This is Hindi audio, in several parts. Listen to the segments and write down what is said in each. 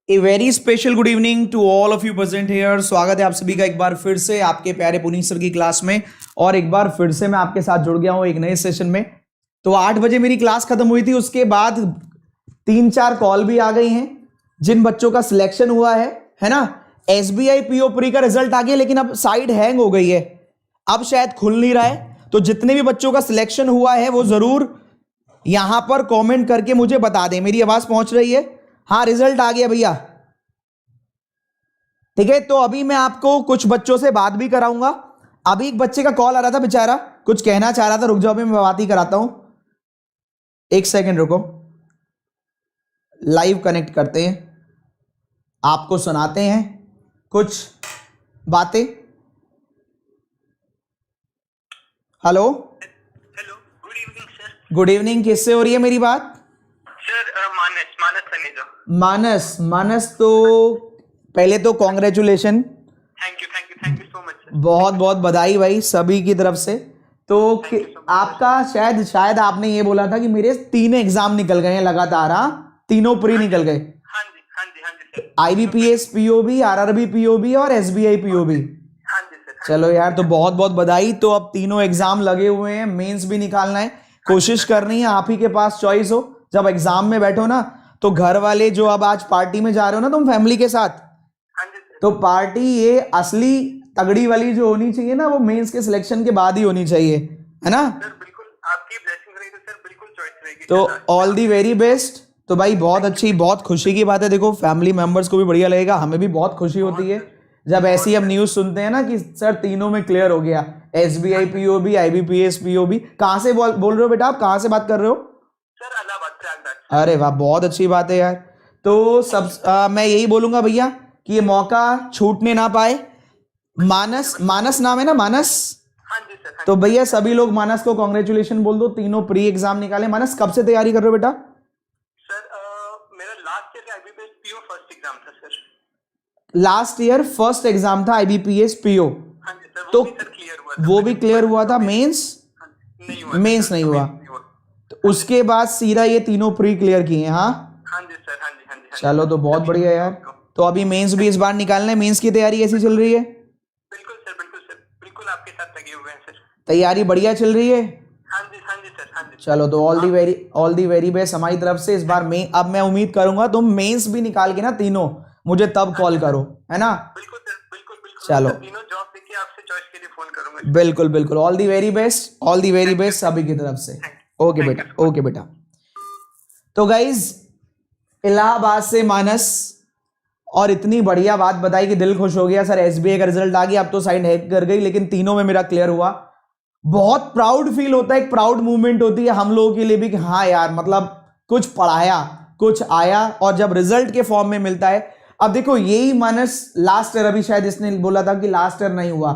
A very special good evening to all of you present here. स्वागत है आप सभी का एक बार फिर से आपके प्यारे पुनीत सर की क्लास में। और एक बार फिर से मैं आपके साथ जुड़ गया हूं एक नए सेशन में। तो 8 बजे मेरी क्लास खत्म हुई थी, उसके बाद 3-4 कॉल भी आ गई हैं जिन बच्चों का सिलेक्शन हुआ है ना। एसबीआई पीओ प्री का रिजल्ट आ गया, लेकिन अब साइट हैंग हो गई है, अब शायद खुल नहीं रहा है। तो जितने भी बच्चों का सिलेक्शन हुआ है वो जरूर यहां पर कमेंट करके मुझे बता दें। मेरी आवाज पहुंच रही है? हाँ, रिजल्ट आ गया भैया, ठीक है। तो अभी मैं आपको कुछ बच्चों से बात भी कराऊंगा। अभी एक बच्चे का कॉल आ रहा था, बेचारा कुछ कहना चाह रहा था, रुक जाओ अभी मैं बात ही कराता हूं, एक सेकंड रुको। लाइव कनेक्ट करते हैं, आपको सुनाते हैं कुछ बातें। Hello hello, good evening sir. Good evening, किससे हो रही है मेरी बात? सर मानस सनेजा। मानस तो पहले तो congratulation, thank you so much sir. बहुत बहुत बधाई भाई सभी की तरफ से। तो Thank you so much, आपका शायद आपने ये बोला था कि मेरे 3 एग्जाम निकल गए हैं लगातार। हाँ, तीनों प्री निकल गए, हाँ जी sir. IBPS POB, RRB POB और एसबीआई पीओबी। हाँ जी सर। चलो यार, तो बहुत बहुत बधाई। तो अब तीनों एग्जाम लगे हुए हैं, मेंस भी निकालना है, कोशिश करनी है आप ही के पास चॉइस हो। जब एग्जाम में बैठो ना, तो घर वाले जो अब आज पार्टी में जा रहे हो ना तुम फैमिली के साथ, हाँ जी सर। तो पार्टी ये असली तगड़ी वाली जो होनी चाहिए ना, वो मेंस के सिलेक्शन के बाद ही होनी चाहिए, है ना। सर बिल्कुल आपकी ब्लेसिंग रहेगी तो सर बिल्कुल चॉइस रहेगी। तो ऑल दी वेरी बेस्ट। तो भाई बहुत अच्छी, बहुत खुशी की बात है। देखो फैमिली मेंबर्स को भी बढ़िया लगेगा, हमें भी बहुत खुशी होती है जब ऐसी हम न्यूज सुनते हैं ना कि सर तीनों में क्लियर हो गया, एसबीआई पीओबी, आईबीपीएस पीओबी। कहां से बोल रहे हो बेटा आप, कहां से बात कर रहे हो? सर इलाहाबाद प्रयागराज। अरे वाह, बहुत अच्छी बात है यार। तो मैं यही बोलूंगा भैया कि ये मौका छूटने ना पाए। मानस नाम है ना, मानस? हाँ जी सर। तो भैया सभी लोग मानस को कॉन्ग्रेचुलेशन बोल दो, तीनों प्री एग्जाम निकाले। मानस कब से तैयारी कर रहे हो बेटा? सर मेरा last year IBPS PO first exam था sir. Last year first exam था आईबीपीएस पीओ। हाँ जी सर, तो वो भी सर क्लियर हुआ था। वो भी क्लियर हुआ था, मेंस नहीं हुआ। मेंस नहीं हुआ। तो उसके बाद सीधा ये तीनों प्री क्लियर किए। हाँ हाँ जी सर। हाँ जी। चलो, तो बहुत बढ़िया यार। तो अभी मेंस भी इस बार निकालना है, मेंस की तैयारी ऐसी चल रही है? बिल्कुल सर, बिल्कुल आपके साथ लगे हुए हैं सर। तैयारी बढ़िया चल रही है? हाँ जी सर। हाँ जी। चलो, तो ऑल दी वेरी बेस्ट हमारी तरफ से इस बार। अब मैं उम्मीद करूंगा तुम मेंस भी निकाल के ना तीनों मुझे तब कॉल करो, है ना। बिल्कुल सर, बिल्कुल चलो। तीनों जॉब देखिए, आपसे चॉइस के लिए फोन करूंगा। बिल्कुल ऑल दी वेरी बेस्ट सभी की तरफ से। ओके बेटा। तो गाइज, इलाहाबाद से मानस, और इतनी बढ़िया बात बताई कि दिल खुश हो गया। सर एसबीआई का रिजल्ट आ गया, अब तो साइड हैक कर गई, लेकिन तीनों में मेरा क्लियर हुआ। बहुत प्राउड फील होता है, एक प्राउड मूवमेंट होती है हम लोगों के लिए भी कि हाँ यार, मतलब कुछ पढ़ाया, कुछ आया, और जब रिजल्ट के फॉर्म में मिलता है। अब देखो यही मानस लास्ट ईयर, अभी शायद इसने बोला था कि लास्ट ईयर नहीं हुआ।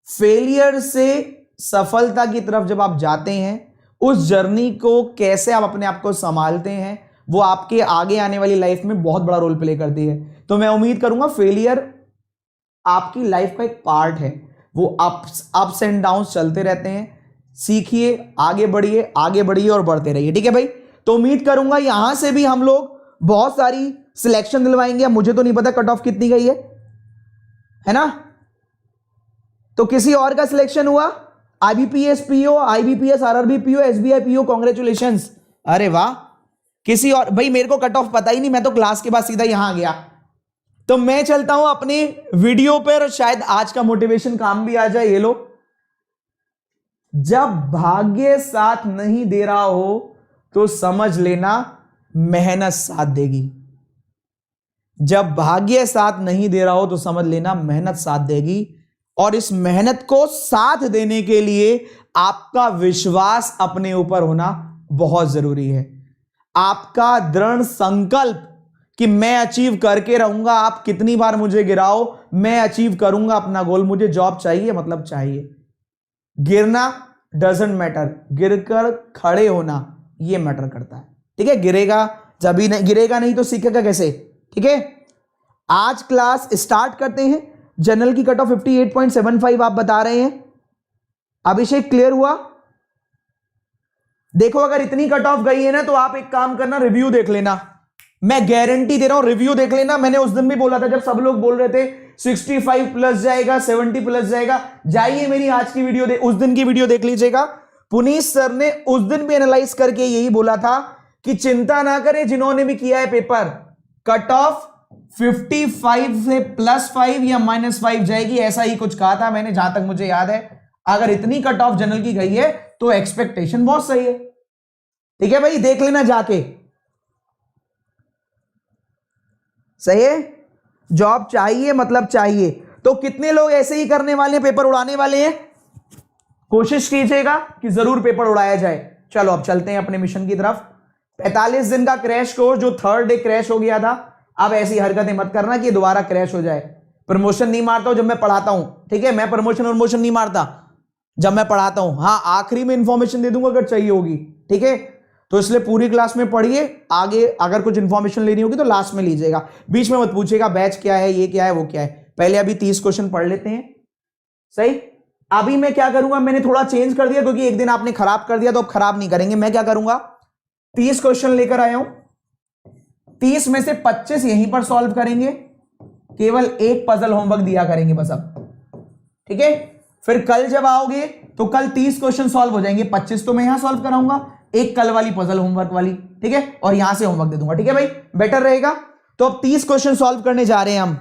फेलियर से सफलता की तरफ जब आप जाते हैं, उस जर्नी को कैसे आप अपने आप को संभालते हैं, वो आपके आगे आने वाली लाइफ में बहुत बड़ा रोल प्ले करती है। तो मैं उम्मीद करूंगा फेलियर आपकी लाइफ का एक पार्ट है, वो अप्स एंड डाउन्स चलते रहते हैं। सीखिए, आगे बढ़िए और बढ़ते रहिए, ठीक है भाई। तो उम्मीद करूंगा यहां से भी हम लोग बहुत सारी सिलेक्शन दिलवाएंगे। मुझे तो नहीं पता कट ऑफ कितनी गई है ना। तो किसी और का सिलेक्शन हुआ? IBPS PO, IBPS, RRB PO, SBI PO, congratulations. अरे वाह। किसी और? भाई मेरे को कट ऑफ पता ही नहीं, मैं तो क्लास के बाद सीधा यहां आ गया। तो मैं चलता हूं अपने वीडियो पर, शायद आज का मोटिवेशन काम भी आ जाए। ये लो, जब भाग्य साथ नहीं दे रहा हो तो समझ लेना मेहनत साथ देगी। जब भाग्य साथ नहीं दे रहा हो तो समझ लेना मेहनत साथ देगी। और इस मेहनत को साथ देने के लिए आपका विश्वास अपने ऊपर होना बहुत जरूरी है। आपका दृढ़ संकल्प कि मैं अचीव करके रहूंगा। आप कितनी बार मुझे गिराओ, मैं अचीव करूंगा अपना गोल। मुझे जॉब चाहिए, मतलब चाहिए। गिरना डजंट मैटर, गिरकर खड़े होना ये मैटर करता है, ठीक है। गिरेगा नहीं तो सीखेगा कैसे, ठीक है। आज क्लास स्टार्ट करते हैं। जनरल की कट ऑफ 58.75 आप बता रहे हैं। अभिषेक क्लियर हुआ? देखो अगर इतनी कट ऑफ गई है ना, तो आप एक काम करना, रिव्यू देख लेना। मैं गारंटी दे रहा हूं, रिव्यू देख लेना, मैंने उस दिन भी बोला था जब सब लोग बोल रहे थे 65 प्लस जाएगा, 70 प्लस जाएगा। जाइए मेरी आज की वीडियो उस दिन की वीडियो देख लीजिएगा। पुनीत सर ने उस दिन भी एनालाइज करके यही बोला था कि चिंता ना करें जिन्होंने भी किया है पेपर, कट ऑफ 55 से +5 या -5 जाएगी, ऐसा ही कुछ कहा था मैंने, जहां तक मुझे याद है। अगर इतनी कट ऑफ जनरल की गई है तो एक्सपेक्टेशन बहुत सही है। ठीक है भाई, देख लेना जाके। सही है, जॉब चाहिए मतलब चाहिए। तो कितने लोग ऐसे ही करने वाले हैं, पेपर उड़ाने वाले हैं? कोशिश कीजिएगा कि जरूर पेपर उड़ाया जाए। चलो अब चलते हैं अपने मिशन की तरफ। 45 दिन का क्रैश कोर्स, जो 3rd डे क्रैश हो गया था, अब ऐसी हरकतें मत करना कि दोबारा क्रैश हो जाए। प्रमोशन नहीं मारता हूं जब मैं पढ़ाता हूं, ठीक है? मैं प्रमोशन नहीं मारता जब मैं पढ़ाता हूं। हाँ, आखिरी में इंफॉर्मेशन दे दूंगा अगर चाहिए होगी, ठीक है? तो इसलिए पूरी क्लास में पढ़िए, आगे अगर कुछ इंफॉर्मेशन लेनी होगी तो लास्ट में लीजिएगा, बीच में मत पूछिएगा बैच क्या है, ये क्या है, वो क्या है। पहले अभी 30 क्वेश्चन पढ़ लेते हैं। सही। अभी मैं क्या करूंगा, मैंने थोड़ा चेंज कर दिया क्योंकि एक दिन आपने खराब कर दिया, तो अब खराब नहीं करेंगे। मैं क्या करूंगा, 30 क्वेश्चन लेकर आया हूं, 30 में से 25 यहीं पर सॉल्व करेंगे, केवल एक पजल होमवर्क दिया करेंगे बस अब, ठीक है? फिर कल जब आओगे तो कल 30 क्वेश्चन सॉल्व हो जाएंगे, 25 तो मैं यहां सॉल्व कराऊंगा, एक कल वाली पजल होमवर्क वाली, ठीक है? और यहां से होमवर्क दे दूंगा, ठीक है भाई? बेटर रहेगा। तो अब 30 क्वेश्चन सॉल्व करने जा रहे हैं हम,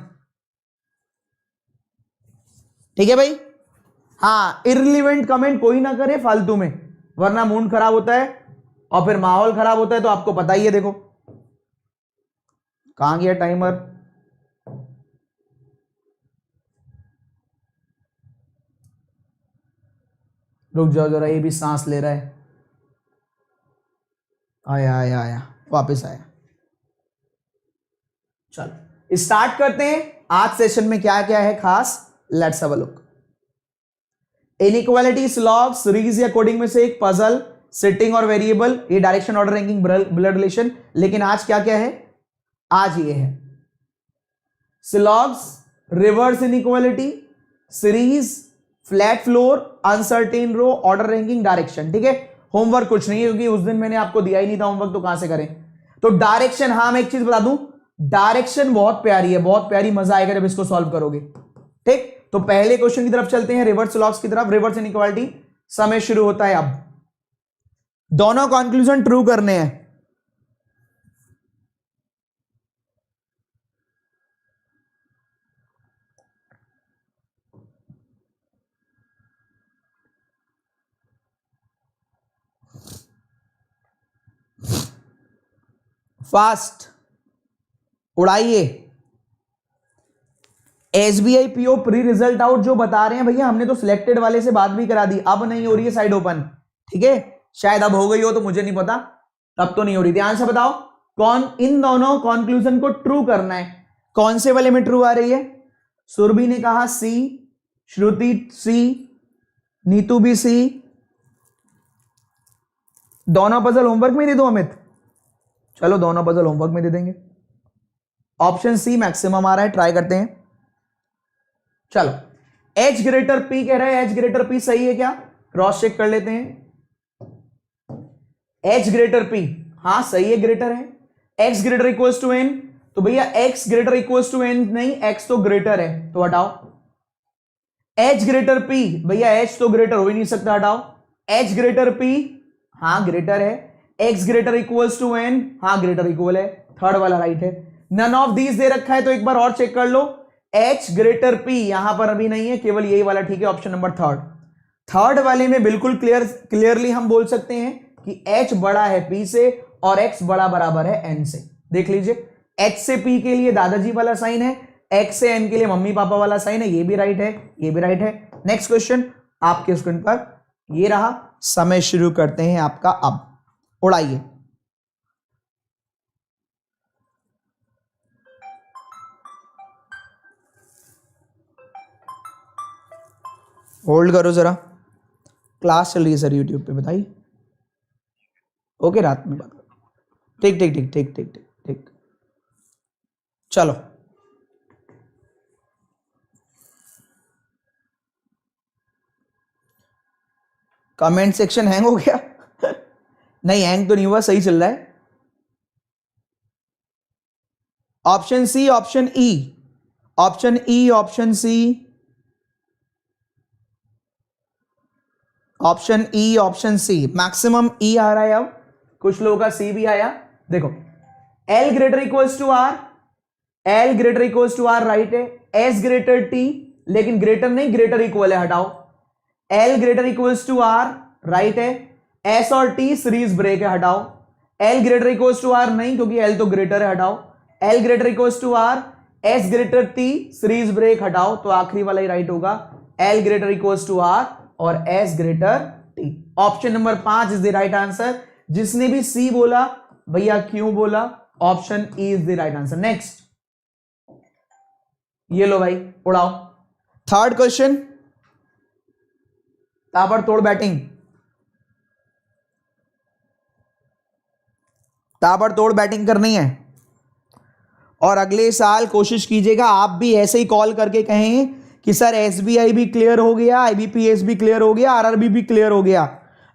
ठीक है भाई? हाँ, इररिलेवेंट कमेंट कोई ना करे फालतू में, वरना मूड खराब होता है और फिर माहौल खराब होता है, तो आपको पता ही है। देखो कहां गया टाइमर, रुक जाओ जरा, ये भी सांस ले रहा है। आया आया आया, वापस आया। चलो स्टार्ट करते हैं आज सेशन में क्या क्या है खास। Let's have a look. Inequality, slog, series या कोडिंग में से एक, पजल, सिटिंग और वेरिएबल, ये direction, order, ranking, blood relation. लेकिन आज क्या क्या है, आज ये है slogs, reverse inequality, series, flat floor, uncertain row, order, ranking, direction. ठीक है, होमवर्क कुछ नहीं है क्योंकि उस दिन मैंने आपको दिया ही नहीं था होमवर्क, तो कहां से करें। तो डायरेक्शन, हाँ मैं एक चीज बता दूं, डायरेक्शन बहुत प्यारी है, बहुत प्यारी, मजा आएगा जब इसको सॉल्व करोगे। ठीक, तो पहले क्वेश्चन की तरफ चलते हैं, रिवर्स लॉग्स की तरफ, रिवर्स इनइक्वालिटी। समय शुरू होता है अब, दोनों कंक्लूजन ट्रू करने हैं। फास्ट उड़ाइए। SBI PO pre result out जो बता रहे हैं भैया, हमने तो सिलेक्टेड वाले से बात भी करा दी, अब नहीं हो रही है साइड ओपन। ठीक है, शायद अब हो गई हो तो मुझे नहीं पता, तब तो नहीं हो रही। ध्यान से बताओ कौन इन दोनों कंक्लूजन को ट्रू करना है, कौन से वाले में ट्रू आ रही है। सुरभि ने कहा सी, श्रुति सी, नीतू भी सी। दोनों पजल होमवर्क में दे दो अमित, चलो दोनों पजल होमवर्क में दे देंगे। ऑप्शन सी मैक्सिमम आ रहा है, ट्राई करते हैं। चलो एच ग्रेटर पी कह रहा है, एच ग्रेटर पी सही है क्या, क्रॉस चेक कर लेते हैं। एच ग्रेटर पी, हाँ सही है, ग्रेटर है। X greater equals to n, तो भैया x greater equals to n नहीं, एक्स तो ग्रेटर है, तो हटाओ। एच ग्रेटर पी, भैया एच तो ग्रेटर हो ही नहीं सकता, हटाओ। एच ग्रेटर पी, हाँ ग्रेटर है। X greater equals to n, हाँ ग्रेटर इक्वल है, थर्ड वाला राइट है। नन ऑफ दीज दे रखा है, तो एक बार और चेक कर लो। एच ग्रेटर पी यहां पर अभी नहीं है, केवल यही वाला ठीक है, ऑप्शन नंबर थर्ड वाले में बिल्कुल क्लियरली हम बोल सकते हैं कि एच बड़ा है पी से और एक्स बड़ा बराबर है एन से। देख लीजिए, एच से पी के लिए दादाजी वाला साइन है, एक्स से एन के लिए मम्मी पापा वाला साइन है, ये भी राइट है, ये भी राइट है। नेक्स्ट क्वेश्चन आपके स्क्रीन पर ये रहा, समय शुरू करते हैं आपका अब, उड़ाइए। होल्ड करो जरा, क्लास चल रही है सर यूट्यूब पे, बताइए। ओके, रात में बात करो, ठीक ठीक ठीक ठीक ठीक ठीक ठीक। चलो कमेंट सेक्शन हैंग हो गया नहीं हैंग तो नहीं हुआ, सही चल रहा है। Option C, option E, option E, option C, option E, option C. Maximum E आ रहा है, अब कुछ लोगों का सी भी आया। देखो, l greater equals to r, l greater equals to r right है, एस ग्रेटर टी, लेकिन ग्रेटर नहीं, ग्रेटर इक्वल है, हटाओ। L greater equals to r right है, एस और टी सीरीज ब्रेक है, हटाओ। L greater equals to r नहीं, क्योंकि एल तो ग्रेटर है, हटाओ। L greater equals to r, s greater t series break, हटाओ, तो आखिरी वाला ही राइट होगा, L greater equals to are और S greater T. Option number 5 is the right answer. जिसने भी सी बोला भैया क्यों बोला, option E is the right answer. Next, ये लो भाई, उड़ाओ। थर्ड क्वेश्चन, ताबड़तोड़ बैटिंग, ताबड़तोड़ बैटिंग करनी है। और अगले साल कोशिश कीजिएगा आप भी ऐसे ही कॉल करके कहें कि सर एसबीआई भी क्लियर हो गया, आईबीपीएस भी क्लियर हो गया, आरआरबी भी क्लियर हो गया,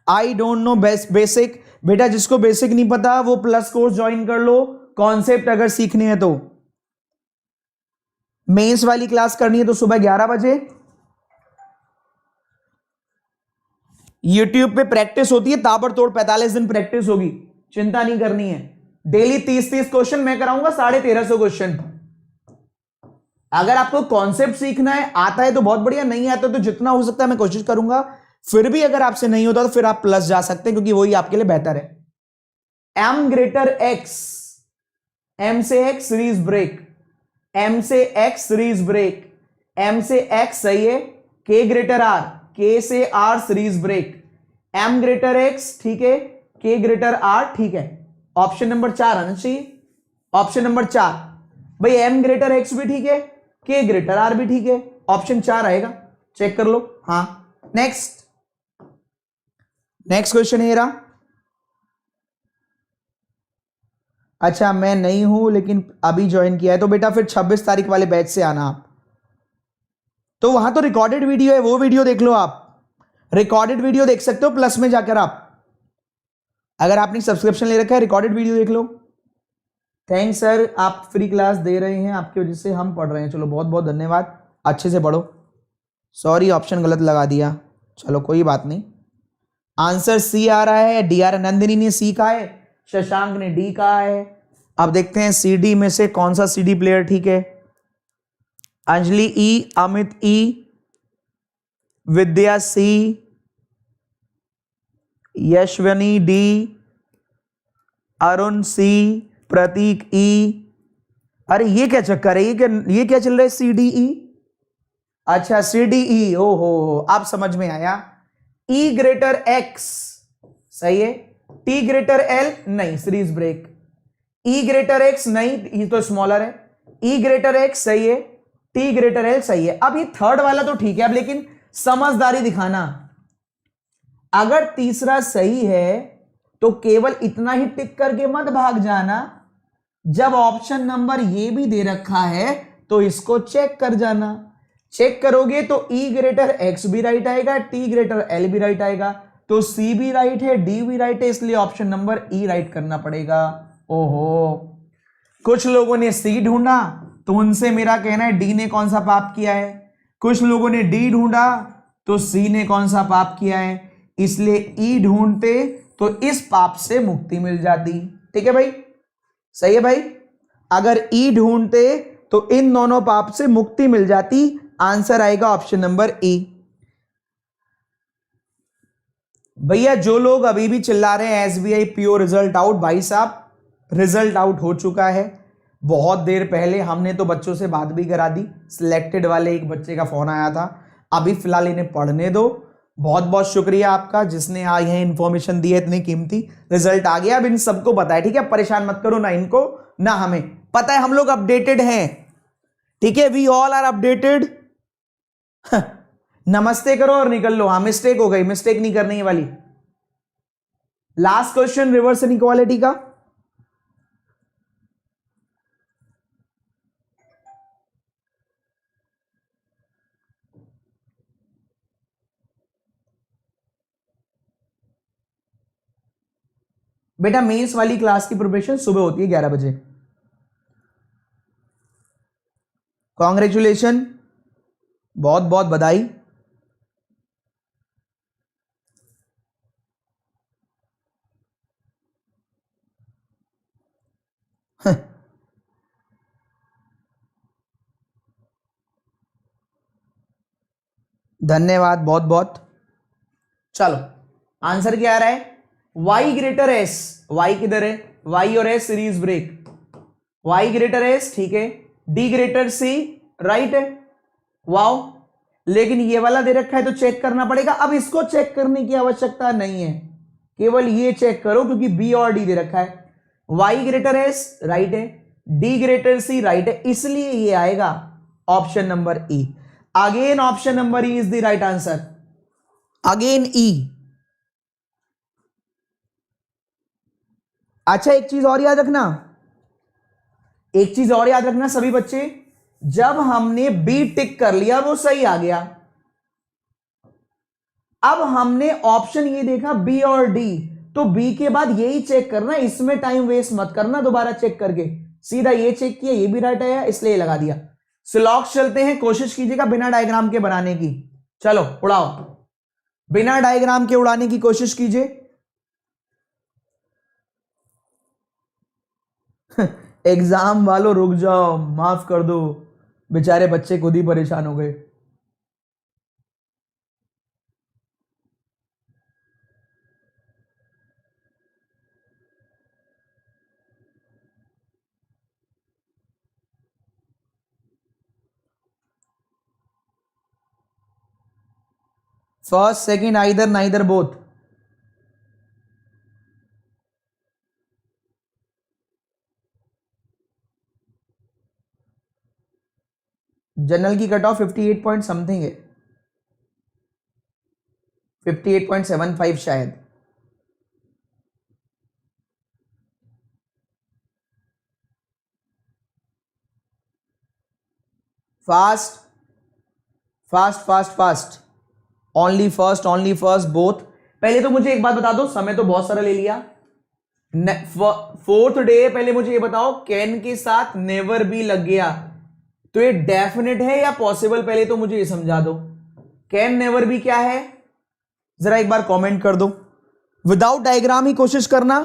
आई डोंट नो बेसिक। बेटा जिसको बेसिक नहीं पता वो प्लस कोर्स ज्वाइन कर लो, कॉन्सेप्ट अगर सीखने हैं तो। मेंस वाली क्लास करनी है तो सुबह 11 बजे यूट्यूब पे प्रैक्टिस होती है, ताबड़तोड़ 45 दिन प्रैक्टिस होगी, चिंता नहीं करनी है। डेली 30-30 क्वेश्चन मैं कराऊंगा, 1350 क्वेश्चन। अगर आपको कॉन्सेप्ट सीखना है, आता है तो बहुत बढ़िया, नहीं आता तो जितना हो सकता है मैं कोशिश करूंगा। फिर भी अगर आपसे नहीं होता तो फिर आप प्लस जा सकते हैं, क्योंकि वही आपके लिए बेहतर है। एम ग्रेटर एक्स, एम से एक्स सीरीज ब्रेक, एम से एक्स सीरीज ब्रेक, एम से एक्स सही है। के ग्रेटर आर, के से r series break, m greater x ठीक है, के ग्रेटर आर ठीक है। ऑप्शन नंबर 4 आना चाहिए। ऑप्शन नंबर 4 भाई, एम ग्रेटर एक्स भी ठीक है, के ग्रेटर आर भी ठीक है, ऑप्शन 4 आएगा, चेक कर लो। हाँ, नेक्स्ट, नेक्स्ट क्वेश्चन है रहा। अच्छा मैं नहीं हूं लेकिन अभी ज्वाइन किया है, तो बेटा फिर 26 तारीख वाले बैच से आना आप। तो वहां तो रिकॉर्डेड वीडियो है, वो वीडियो देख लो आप, रिकॉर्डेड वीडियो देख सकते हो प्लस में जाकर आप, अगर आपने सब्सक्रिप्शन ले रखा है रिकॉर्डेड वीडियो देख लो। थैंक्स सर, आप फ्री क्लास दे रहे हैं, आपकी वजह से हम पढ़ रहे हैं, चलो बहुत बहुत धन्यवाद, अच्छे से पढ़ो। सॉरी ऑप्शन गलत लगा दिया, चलो कोई बात नहीं। आंसर सी आ रहा है, डी आ रहा है। नंदिनी ने सी कहा है, शशांक ने डी कहा है। अब देखते हैं सी डी में से कौन सा सी डी प्लेयर ठीक है। अंजलि ई, अमित ई, विद्या सी, यशवनी डी, अरुण सी, प्रतीक ई। अरे ये क्या चक्कर है, ये क्या चल रहा है, सी डी ई। अच्छा सी डी ई, ओ हो अब समझ में आया। ई ग्रेटर एक्स सही है, टी ग्रेटर एल नहीं, सीरीज ब्रेक। ई ग्रेटर एक्स नहीं, ये तो स्मॉलर है, ई ग्रेटर एक्स सही है, टी ग्रेटर एल सही है। अब ये थर्ड वाला तो ठीक है, अब लेकिन समझदारी दिखाना, अगर तीसरा सही है तो केवल इतना ही टिक करके मत भाग जाना, जब ऑप्शन नंबर ये भी दे रखा है तो इसको चेक कर जाना। चेक करोगे तो ई ग्रेटर एक्स भी राइट आएगा, टी ग्रेटर एल भी राइट आएगा, तो सी भी राइट है, डी भी राइट है, इसलिए ऑप्शन नंबर ई राइट करना पड़ेगा। ओहो, कुछ लोगों ने सी ढूंढा तो उनसे मेरा कहना है डी ने कौन सा पाप किया है, कुछ लोगों ने डी ढूंढा तो सी ने कौन सा पाप किया है, इसलिए ई ढूंढते तो इस पाप से मुक्ति मिल जाती। ठीक है भाई, सही है भाई, अगर ई ढूंढते तो इन दोनों पाप से मुक्ति मिल जाती। आंसर आएगा ऑप्शन नंबर ई। भैया जो लोग अभी भी चिल्ला रहे हैं एसबीआई पीओ रिजल्ट आउट, भाई साहब रिजल्ट आउट हो चुका है बहुत देर पहले, हमने तो बच्चों से बात भी करा दी, सिलेक्टेड वाले एक बच्चे का फोन आया था, अभी फिलहाल इन्हें पढ़ने दो। बहुत बहुत शुक्रिया आपका जिसने आज यह इंफॉर्मेशन दी है, इतनी कीमती। रिजल्ट आ गया, अब इन सबको पता है, ठीक है, परेशान मत करो, ना इनको ना हमें, पता है हम लोग अपडेटेड हैं, ठीक है, वी ऑल आर अपडेटेड। नमस्ते करो और निकल लो। हाँ मिस्टेक हो गई, मिस्टेक नहीं करनी है वाली। लास्ट क्वेश्चन रिवर्स इनइक्वालिटी का, बेटा मेंस वाली क्लास की प्रिपरेशन सुबह होती है 11 बजे। कॉन्ग्रेचुलेशन, बहुत बहुत बधाई। धन्यवाद बहुत बहुत। चलो आंसर क्या आ रहा है? y ग्रेटर एस, y किधर है? y और s series break, y greater s, ठीक है, d ग्रेटर c, राइट है, वाओ। लेकिन ये वाला दे रखा है तो चेक करना पड़ेगा। अब इसको चेक करने की आवश्यकता नहीं है, केवल ये चेक करो क्योंकि b और d दे रखा है। y ग्रेटर एस राइट है, d ग्रेटर c राइट है, इसलिए ये आएगा option number E. Again option number E is the right answer, again E. अच्छा एक चीज और याद रखना, एक चीज और याद रखना सभी बच्चे, जब हमने बी टिक कर लिया वो सही आ गया। अब हमने ऑप्शन ये देखा बी और डी, तो बी के बाद यही चेक करना, इसमें टाइम वेस्ट मत करना दोबारा चेक करके, सीधा ये चेक किया, ये भी राइट आया इसलिए लगा दिया। स्लॉक्स चलते हैं, कोशिश कीजिएगा बिना डायग्राम के बनाने की। चलो उड़ाओ, बिना डायग्राम के उड़ाने की कोशिश कीजिए। एग्जाम वालों रुक जाओ, माफ कर दो, बेचारे बच्चे खुद ही परेशान हो गए। First second either neither both. General की कट ऑफ 58 पॉइंट समथिंग है, 58.75 शायद। Fast fast fast fast, only first both. पहले तो मुझे एक बात बता दो, समय तो बहुत सारा ले लिया। फोर्थ डे पहले मुझे ये बताओ, कैन के साथ नेवर भी लग गया तो ये डेफिनेट है या पॉसिबल? पहले तो मुझे ये समझा दो, कैन नेवर भी क्या है, जरा एक बार कमेंट कर दो। विदाउट डायग्राम ही कोशिश करना,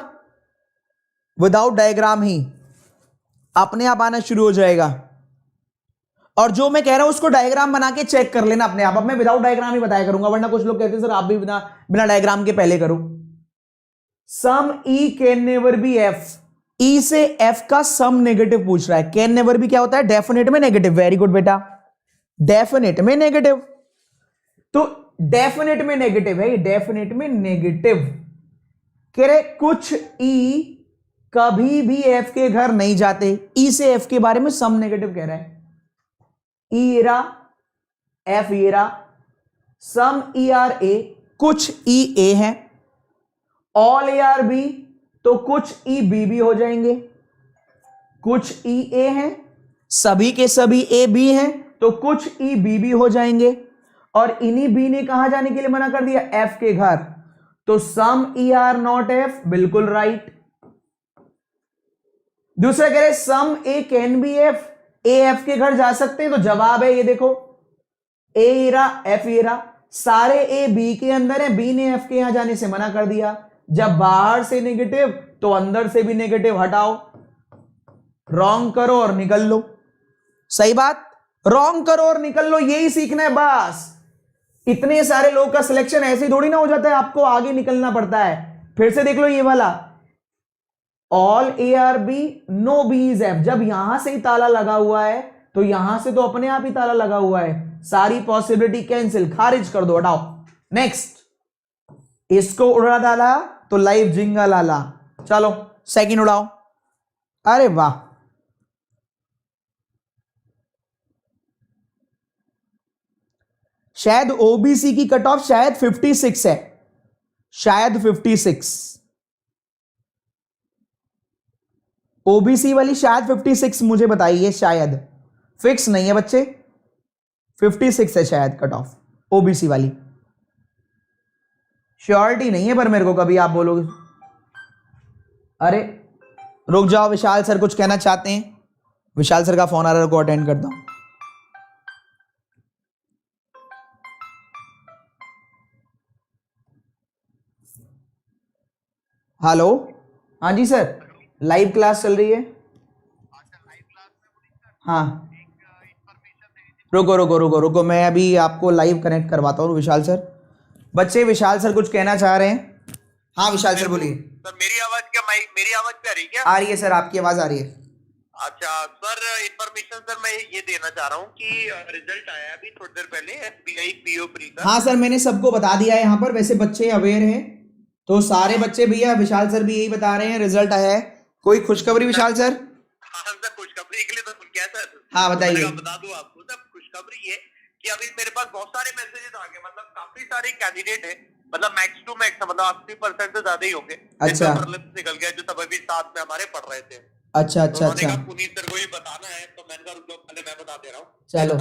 विदाउट डायग्राम ही अपने आप आना शुरू हो जाएगा। और जो मैं कह रहा हूं उसको डायग्राम बना के चेक कर लेना अपने आप। अब मैं विदाउट डायग्राम ही बताया करूंगा, वरना कुछ लोग कहते हैं सर आप भी बिना डायग्राम के पहले करो। सम ई कैन नेवर बी एफ, ई से एफ का सम नेगेटिव पूछ रहा है। कैन नेवर भी क्या होता है? डेफिनेट में नेगेटिव। वेरी गुड बेटा, डेफिनेट में नेगेटिव। तो डेफिनेट में नेगेटिव है, डेफिनेट में नेगेटिव कह रहे कुछ ई कभी भी एफ के घर नहीं जाते। ई से एफ के बारे में सम नेगेटिव कह रहा है। ई era F era, some E R A, कुछ ई ए है, ऑल ए आर बी तो कुछ ई बी भी हो जाएंगे, कुछ ई ए हैं, सभी के सभी ए बी हैं तो कुछ ई बी भी हो जाएंगे। और इन्हीं बी ने कहां जाने के लिए मना कर दिया? एफ के घर, तो some E are not F, बिल्कुल राइट। दूसरा कह रहे some A can be F, A F के घर जा सकते हैं, तो जवाब है ये देखो, ए एरा एफ एरा, सारे ए बी के अंदर है, बी ने एफ के यहां जाने से मना कर दिया। जब बाहर से नेगेटिव तो अंदर से भी नेगेटिव, हटाओ, रॉन्ग करो और निकल लो। सही बात, रॉन्ग करो और निकल लो, यही सीखना है बस। इतने सारे लोग का सिलेक्शन ऐसे थोड़ी ना हो जाता है, आपको आगे निकलना पड़ता है। फिर से देख लो ये वाला, all A are B no B is F, जब यहां से ही ताला लगा हुआ है तो यहां से तो अपने आप ही ताला लगा हुआ है, सारी पॉसिबिलिटी कैंसिल, खारिज कर दो, हटाओ। नेक्स्ट, इसको उड़ा डाला तो लाइव जिंगा लाला। चलो सेकंड उड़ाओ। अरे वाह, शायद ओबीसी की कट ऑफ शायद 56 है, शायद 56, ओबीसी वाली शायद 56 मुझे बताइए, शायद फिक्स नहीं है बच्चे, 56 है शायद कट ऑफ ओबीसी वाली, श्योरिटी नहीं है पर मेरे को, कभी आप बोलोगे। अरे रुक जाओ, विशाल सर कुछ कहना चाहते हैं, विशाल सर का फोन आ रहा है, को अटेंड करता हूं। हेलो, हाँ जी सर, लाइव क्लास चल रही है। हाँ, रुको रुको रुको रुको, मैं अभी आपको लाइव कनेक्ट करवाता हूँ विशाल सर। बच्चे, विशाल सर कुछ कहना चाह रहे हैं। हाँ विशाल सर बोलिए। सर मेरी आवाज क्या मेरी आवाज क्या आ रही है क्या? आ रही है सर, आपकी आवाज आ रही है। अच्छा सर, इन्फॉर्मेशन सर मैं ये देना चाह रहा हूँ कि रिजल्ट आया है अभी थोड़ी देर पहले एसबीआई पीओ प्री का। हाँ सर, मैंने सबको बता दिया है यहाँ पर, वैसे बच्चे अवेयर हैं तो सारे बच्चे, भैया विशाल सर भी यही बता रहे हैं रिजल्ट आया है। कोई खुशखबरी विशाल सर? हाँ सर, खुशखबरी के लिए तो क्या सर? हाँ बताइए। बता दूं आपको सर, खुशखबरी ये कि अभी मेरे पास बहुत सारे मैसेजेस आ गए, मतलब काफी सारे कैंडिडेट हैं, मतलब मैक्स टू मैक्स मतलब 80% से ज्यादा ही होंगे। अच्छा। निकल गया जो सब अभी साथ में हमारे पढ़ रहे थे। अच्छा अच्छा अच्छा, पुनीत सर को ही बताना है तो मैंने कहा रुक जाओ, पहले मैं बता दे रहा हूँ। चलो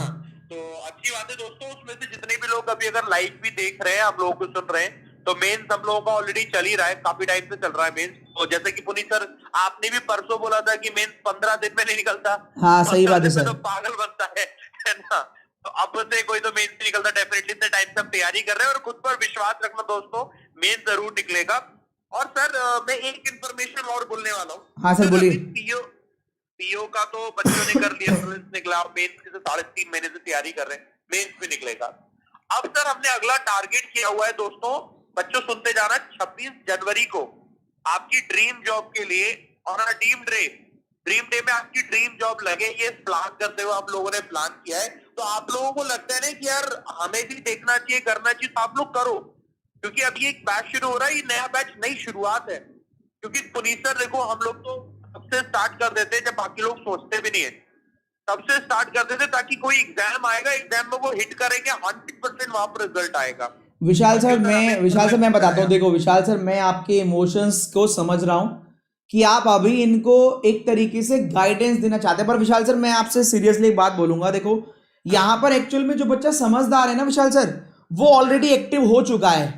तो अच्छी बात है दोस्तों, उसमें से जितने भी लोग अभी अगर लाइव भी देख रहे हैं, हम लोगों को सुन रहे हैं, तो मेंस हम लोगों का ऑलरेडी चल ही रहा है, काफी टाइम से चल रहा है मेंस। और जैसे कि पुनीत सर आपने भी परसों बोला था कि मेंस 15 दिन में नहीं निकलता। हाँ सही बात है सर। तो पागल बनता है ना? तो अब से कोई तो मेंस निकलता, डेफिनेटली इतने टाइम से हम तैयारी कर रहे हैं और खुद पर विश्वास रखना दोस्तों, मेंस जरूर निकलेगा। और सर मैं एक इन्फॉर्मेशन और बोलने वाला हूँ। हाँ सर बोलिए। पीओ का तो बच्चों ने कर लिया, निकला, मेंस की तो 3.5 महीने से तैयारी कर रहे हैं, मेंस भी निकलेगा। अब सर हमने अगला टारगेट किया हुआ है दोस्तों, बच्चों सुनते जाना, 26 जनवरी को आपकी ड्रीम जॉब के लिए और ड्रीम डे में आपकी ड्रीम जॉब लगे, ये प्लान करते हुए आप लोगों ने प्लान किया है। तो आप लोगों को लगता है ना कि यार हमें भी देखना चाहिए, करना चाहिए, तो आप लोग करो, क्योंकि अभी एक बैच शुरू हो रहा है, ये नया बैच, नई शुरुआत है। क्योंकि पुनीत सर देखो, हम लोग तो सबसे स्टार्ट कर देते हैं जब बाकी लोग सोचते भी नहीं है, सबसे स्टार्ट कर देते ताकि कोई एग्जाम आएगा, एग्जाम में वो हिट करेंगे, 100% वहां पर रिजल्ट आएगा। विशाल सर मैं बताता हूँ, देखो विशाल सर, मैं आपके इमोशंस को समझ रहा हूँ कि आप अभी इनको एक तरीके से गाइडेंस देना चाहते हैं, पर विशाल सर मैं आपसे सीरियसली एक बात बोलूंगा। देखो यहाँ पर एक्चुअल में जो बच्चा समझदार है ना विशाल सर, वो ऑलरेडी एक्टिव हो चुका है,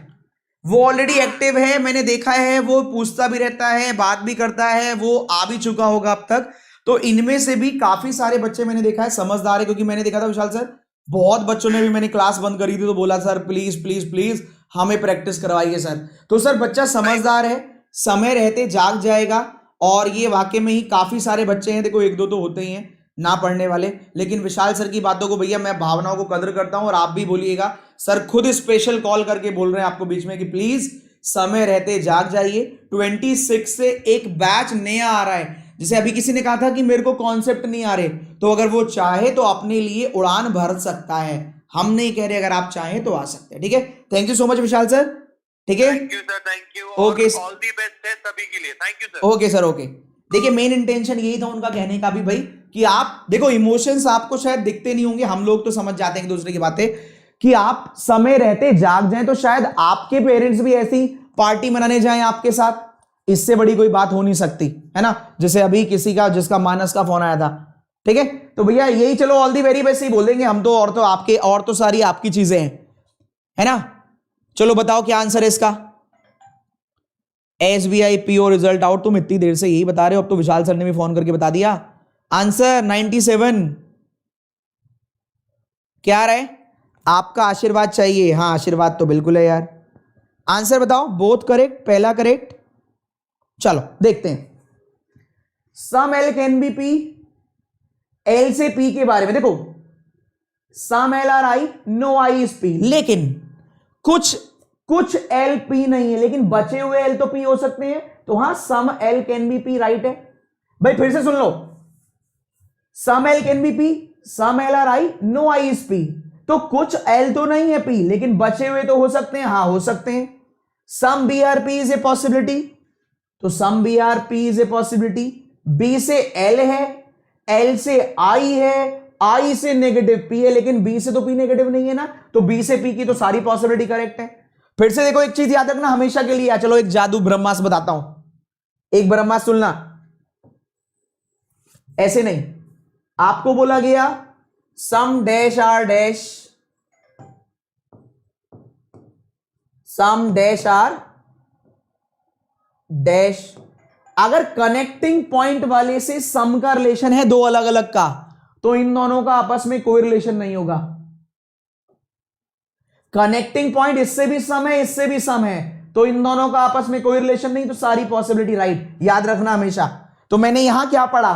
वो ऑलरेडी एक्टिव है, मैंने देखा है, वो पूछता भी रहता है, बात भी करता है, वो आ भी चुका होगा अब तक। तो इनमें से भी काफी सारे बच्चे मैंने देखा है समझदार है, क्योंकि मैंने देखा था विशाल सर, बहुत बच्चों ने भी, मैंने क्लास बंद करी थी तो बोला सर प्लीज प्लीज प्लीज हमें प्रैक्टिस करवाइए सर। तो सर बच्चा समझदार है, समय रहते जाग जाएगा। और ये वाकई में ही काफी सारे बच्चे हैं, देखो एक दो तो होते ही हैं ना पढ़ने वाले, लेकिन विशाल सर की बातों को भैया मैं भावनाओं को कदर करता हूं, और आप भी बोलिएगा, सर खुद स्पेशल कॉल करके बोल रहे हैं आपको बीच में कि प्लीज समय रहते जाग जाइए। 26 से एक बैच नया आ रहा है, जैसे अभी किसी ने कहा था कि मेरे को कॉन्सेप्ट नहीं आ रहे, तो अगर वो चाहे तो अपने लिए उड़ान भर सकता है, हम नहीं कह रहे, अगर आप चाहें तो आ सकते हैं। ठीक है, thank you so much Vishal sir. ठीक है, thank you sir, thank you, okay, all the best है सभी के लिए, thank you sir. Okay sir, okay. देखिए मेन इंटेंशन यही था उनका कहने का भी भाई, कि आप देखो इमोशंस आपको शायद दिखते नहीं होंगे, हम लोग तो समझ जाते हैं एक दूसरे की बातें, कि आप समय रहते जाग जाएं, तो शायद आपके पेरेंट्स भी ऐसी पार्टी मनाने जाएं आपके साथ, इससे बड़ी कोई बात हो नहीं सकती है ना। जैसे अभी किसी का, जिसका मानस का फोन आया था, ठीक है, तो भैया यही, चलो ऑल दी वेरी बेस्ट ही बोल देंगे हम तो, और तो आपके, और तो सारी आपकी चीजें हैं, है ना। चलो बताओ क्या आंसर है इसका। एसबीआई पीओ रिजल्ट आउट, तुम इतनी देर से यही बता रहे हो, अब तो विशाल सर ने भी फोन करके बता दिया। आंसर 97। क्या आ रहा है? आपका आशीर्वाद चाहिए। हाँ आशीर्वाद तो बिल्कुल है यार। आंसर बताओ, बोथ करेक्ट, पहला करेक्ट। चलो देखते हैं। Some L can be P, L से पी के बारे में देखो, some L are I, no I is P, लेकिन कुछ एल पी नहीं है, लेकिन बचे हुए एल तो पी हो सकते हैं, तो हां some L can be P right है भाई। फिर से सुन लो, some L can be P, some L are I, no I is P, तो कुछ एल तो नहीं है पी, लेकिन बचे हुए तो हो सकते हैं, हां हो सकते हैं। Some B are P is a possibility, तो some B are P is a possibility. B से एल है, एल से आई है, आई से नेगेटिव पी है, लेकिन बी से तो पी नेगेटिव नहीं है ना, तो बी से पी की तो सारी पॉसिबिलिटी करेक्ट है। फिर से देखो, एक चीज याद रखना हमेशा के लिए, चलो एक जादू ब्रह्मास्त्र बताता हूं, एक ब्रह्मास्त्र सुनना, ऐसे नहीं, आपको बोला गया some dash are dash, some dash are dash, अगर कनेक्टिंग पॉइंट वाले से सम का रिलेशन है दो अलग अलग का, तो इन दोनों का आपस में कोई रिलेशन नहीं होगा। कनेक्टिंग पॉइंट इससे भी सम है, इससे भी सम है, तो इन दोनों का आपस में कोई रिलेशन नहीं, तो सारी पॉसिबिलिटी राइट, याद रखना हमेशा। तो मैंने यहां क्या पढ़ा,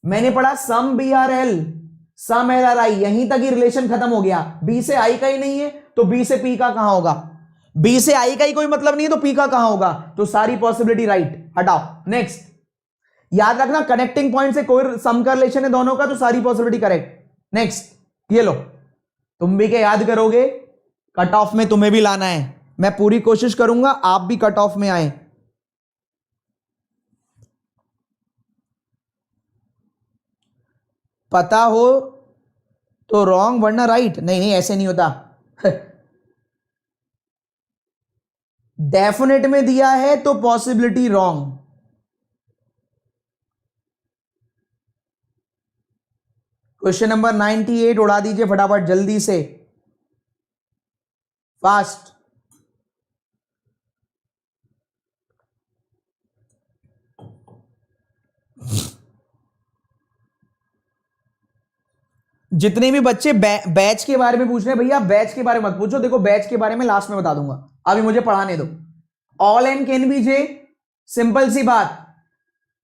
मैंने पढ़ा some B are L some L are I, यहीं तक ही रिलेशन खत्म हो गया। बी से आई का ही नहीं है तो बी से पी का कहां होगा, बी से आई का ही कोई मतलब नहीं है तो पी का कहां होगा, तो सारी पॉसिबिलिटी राइट, हटाओ। नेक्स्ट याद रखना कनेक्टिंग पॉइंट से कोई सम का रिलेशन है दोनों का, तो सारी पॉसिबिलिटी करेक्ट। नेक्स्ट ये लो, तुम भी क्या याद करोगे, कट ऑफ में तुम्हें भी लाना है, मैं पूरी कोशिश करूंगा आप भी कट ऑफ में आए। पता हो तो रॉन्ग वरना राइट, नहीं नहीं ऐसे नहीं होता। डेफिनेट में दिया है तो पॉसिबिलिटी रॉन्ग। क्वेश्चन नंबर 98 उड़ा दीजिए फटाफट जल्दी से, फास्ट। जितने भी बच्चे बैच के बारे में पूछ रहे हैं, भैया बैच के बारे में मत पूछो, देखो बैच के बारे में लास्ट में बता दूंगा, अभी मुझे पढ़ाने दो। All N can be J, simple सी बात,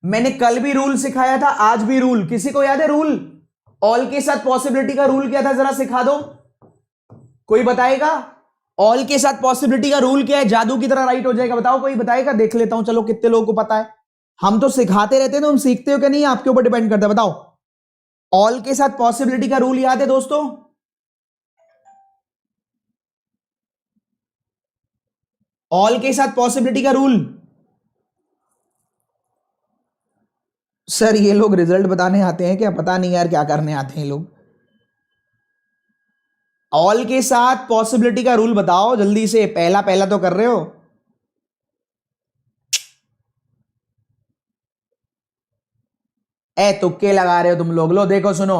मैंने कल भी रूल सिखाया था, आज भी रूल, किसी को याद है रूल? ऑल के साथ पॉसिबिलिटी का रूल क्या था, जरा सिखा दो, कोई बताएगा? ऑल के साथ पॉसिबिलिटी का रूल क्या है, जादू की तरह राइट हो जाएगा, बताओ कोई बताएगा, देख लेता हूं, चलो कितने लोगों को पता है। हम तो सिखाते रहते हैं, तो हम सीखते हो क्या नहीं, आपके ऊपर डिपेंड करता है, बताओ। ऑल के साथ पॉसिबिलिटी का रूल याद है दोस्तों? ऑल के साथ पॉसिबिलिटी का रूल, सर ये लोग रिजल्ट बताने आते हैं क्या, पता नहीं यार क्या करने आते हैं लोग। ऑल के साथ पॉसिबिलिटी का रूल बताओ जल्दी से, पहला पहला तो कर रहे हो। तुक्के लगा रहे हो तुम लोग, लो देखो सुनो,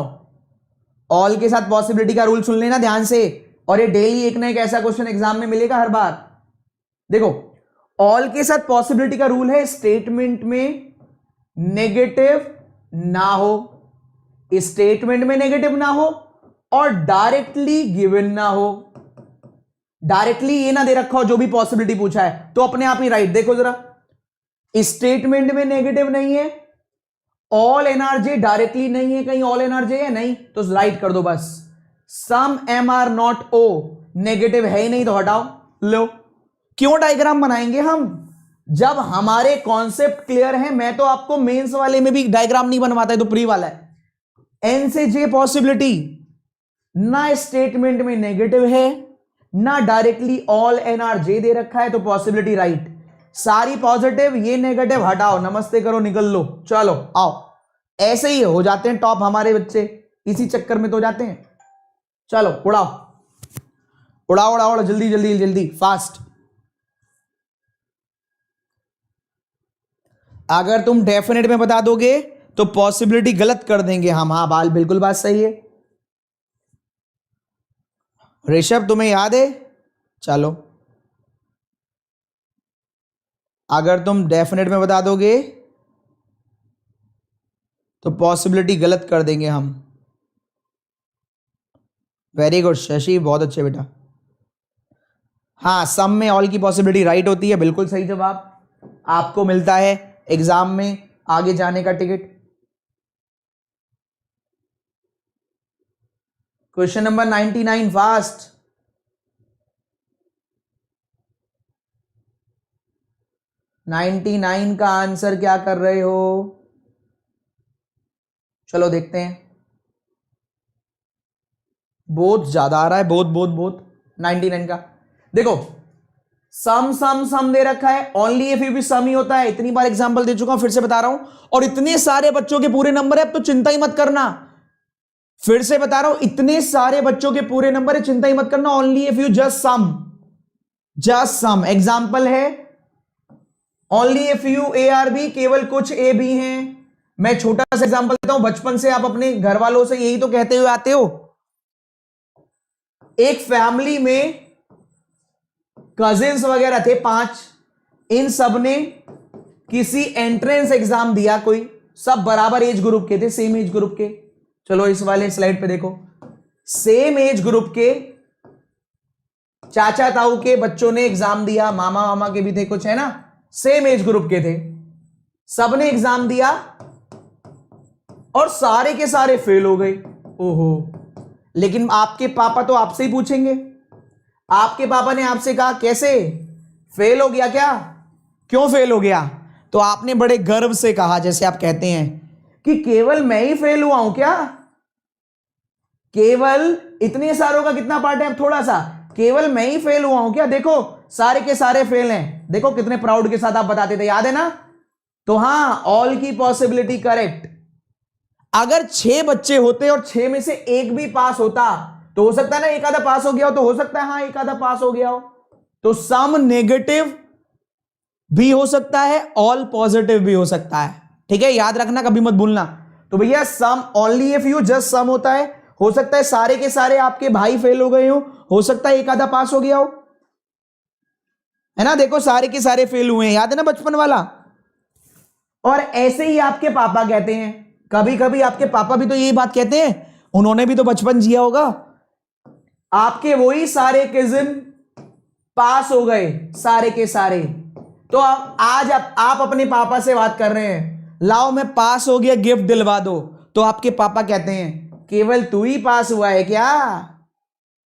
ऑल के साथ पॉसिबिलिटी का रूल सुन लेना ध्यान से, और ये डेली एक ना एक ऐसा क्वेश्चन एग्जाम में मिलेगा हर बार। देखो ऑल के साथ पॉसिबिलिटी का रूल है, स्टेटमेंट में नेगेटिव ना हो, स्टेटमेंट में नेगेटिव ना हो, और डायरेक्टली गिवन ना हो। डायरेक्टली ये ना दे रखा हो जो भी पॉसिबिलिटी पूछा है तो अपने आप ही राइट। देखो जरा, स्टेटमेंट में नेगेटिव नहीं है, ऑल एनआरजे डायरेक्टली नहीं है, कहीं ऑल एनआरजे है नहीं, तो राइट कर दो बस। Some M are not O, negative है ही नहीं तो हटाओ। लो, क्यों डायग्राम बनाएंगे हम, जब हमारे कॉन्सेप्ट क्लियर है। मैं तो आपको मेंस वाले में भी डायग्राम नहीं बनवाता है, तो प्री वाला है। एन से जे पॉसिबिलिटी, ना स्टेटमेंट में नेगेटिव है, ना डायरेक्टली ऑल एनआरजे दे रखा है, तो पॉसिबिलिटी राइट। सारी पॉजिटिव, ये नेगेटिव हटाओ, नमस्ते करो, निकल लो, चलो आओ। ऐसे ही हो जाते हैं टॉप हमारे बच्चे, इसी चक्कर में तो जाते हैं। चलो उड़ाओ उड़ाओ उड़ाओ, जल्दी जल्दी जल्दी फास्ट। अगर तुम डेफिनेट में बता दोगे तो पॉसिबिलिटी गलत कर देंगे हम। हाँ बाल, बिल्कुल बात सही है। ऋषभ तुम्हें याद है, चलो अगर तुम डेफिनेट में बता दोगे तो पॉसिबिलिटी गलत कर देंगे हम। वेरी गुड शशि, बहुत अच्छे बेटा। हाँ, सम में ऑल की पॉसिबिलिटी राइट होती है, बिल्कुल सही जवाब। आपको मिलता है एग्जाम में आगे जाने का ticket. Question number 99 fast. Ninety 99 का आंसर क्या कर रहे हो, चलो देखते हैं। बहुत ज्यादा आ रहा है, बहुत 99 का। देखो सम सम सम दे रखा है, ओनली इफ भी सम ही होता है, इतनी बार एग्जांपल दे चुका हूं, फिर से बता रहा हूं। और इतने सारे बच्चों के पूरे नंबर है, अब तो चिंता ही मत करना। फिर से बता रहा हूं, इतने सारे बच्चों के पूरे नंबर है, चिंता ही मत करना। Only if you just some. Example है only if you A are B, केवल कुछ ए बी हैं। मैं छोटा सा एग्जांपल देता हूं, बचपन से आप अपने घर वालों से यही तो कहते हुए आते हो। एक फैमिली में कजिन्स वगैरह थे 5, इन सब ने किसी एंट्रेंस एग्जाम दिया, कोई सब बराबर एज ग्रुप के थे, सेम एज ग्रुप के। चलो इस वाले स्लाइड पे देखो, सेम एज ग्रुप के चाचा ताऊ के बच्चों ने एग्जाम दिया, मामा मामा के भी थे कुछ, है ना, सेम एज ग्रुप के थे, सबने एग्जाम दिया और सारे के सारे फेल हो गए। ओहो, लेकिन आपके पापा तो आपसे ही पूछेंगे। आपके पापा ने आपसे कहा कैसे फेल हो गया, क्या, क्यों फेल हो गया? तो आपने बड़े गर्व से कहा, जैसे आप कहते हैं कि केवल मैं ही फेल हुआ हूं क्या? केवल इतने सारों का कितना पार्ट है? अब थोड़ा सा, केवल मैं ही फेल हुआ हूं क्या? देखो सारे के सारे फेल हैं। देखो कितने प्राउड के साथ आप बताते थे, याद है ना? तो हां, ऑल की पॉसिबिलिटी करेक्ट। अगर 6 बच्चे होते और 6 में से एक भी पास होता तो हो सकता है ना एक आधा पास हो गया हो, तो हो सकता है हाँ एक आधा पास हो गया हो। तो सम नेगेटिव भी हो सकता है, ऑल पॉजिटिव भी हो सकता है। ठीक है, याद रखना, कभी मत भूलना। तो भैया some only if you just some होता है, हो सकता है सारे के सारे आपके भाई फेल हो गए हो सकता है एक आधा पास हो गया हो, है ना? देखो सारे के सारे फेल हुए हैं, याद है ना बचपन वाला। और ऐसे ही आपके पापा कहते हैं, कभी कभी आपके पापा भी तो यही बात कहते हैं, उन्होंने भी तो बचपन जिया होगा। आपके वही सारे कजिन पास हो गए, सारे के सारे। तो आज आप अपने पापा से बात कर रहे हैं, लाओ मैं पास हो गया, गिफ्ट दिलवा दो। तो आपके पापा कहते हैं केवल तू ही पास हुआ है क्या?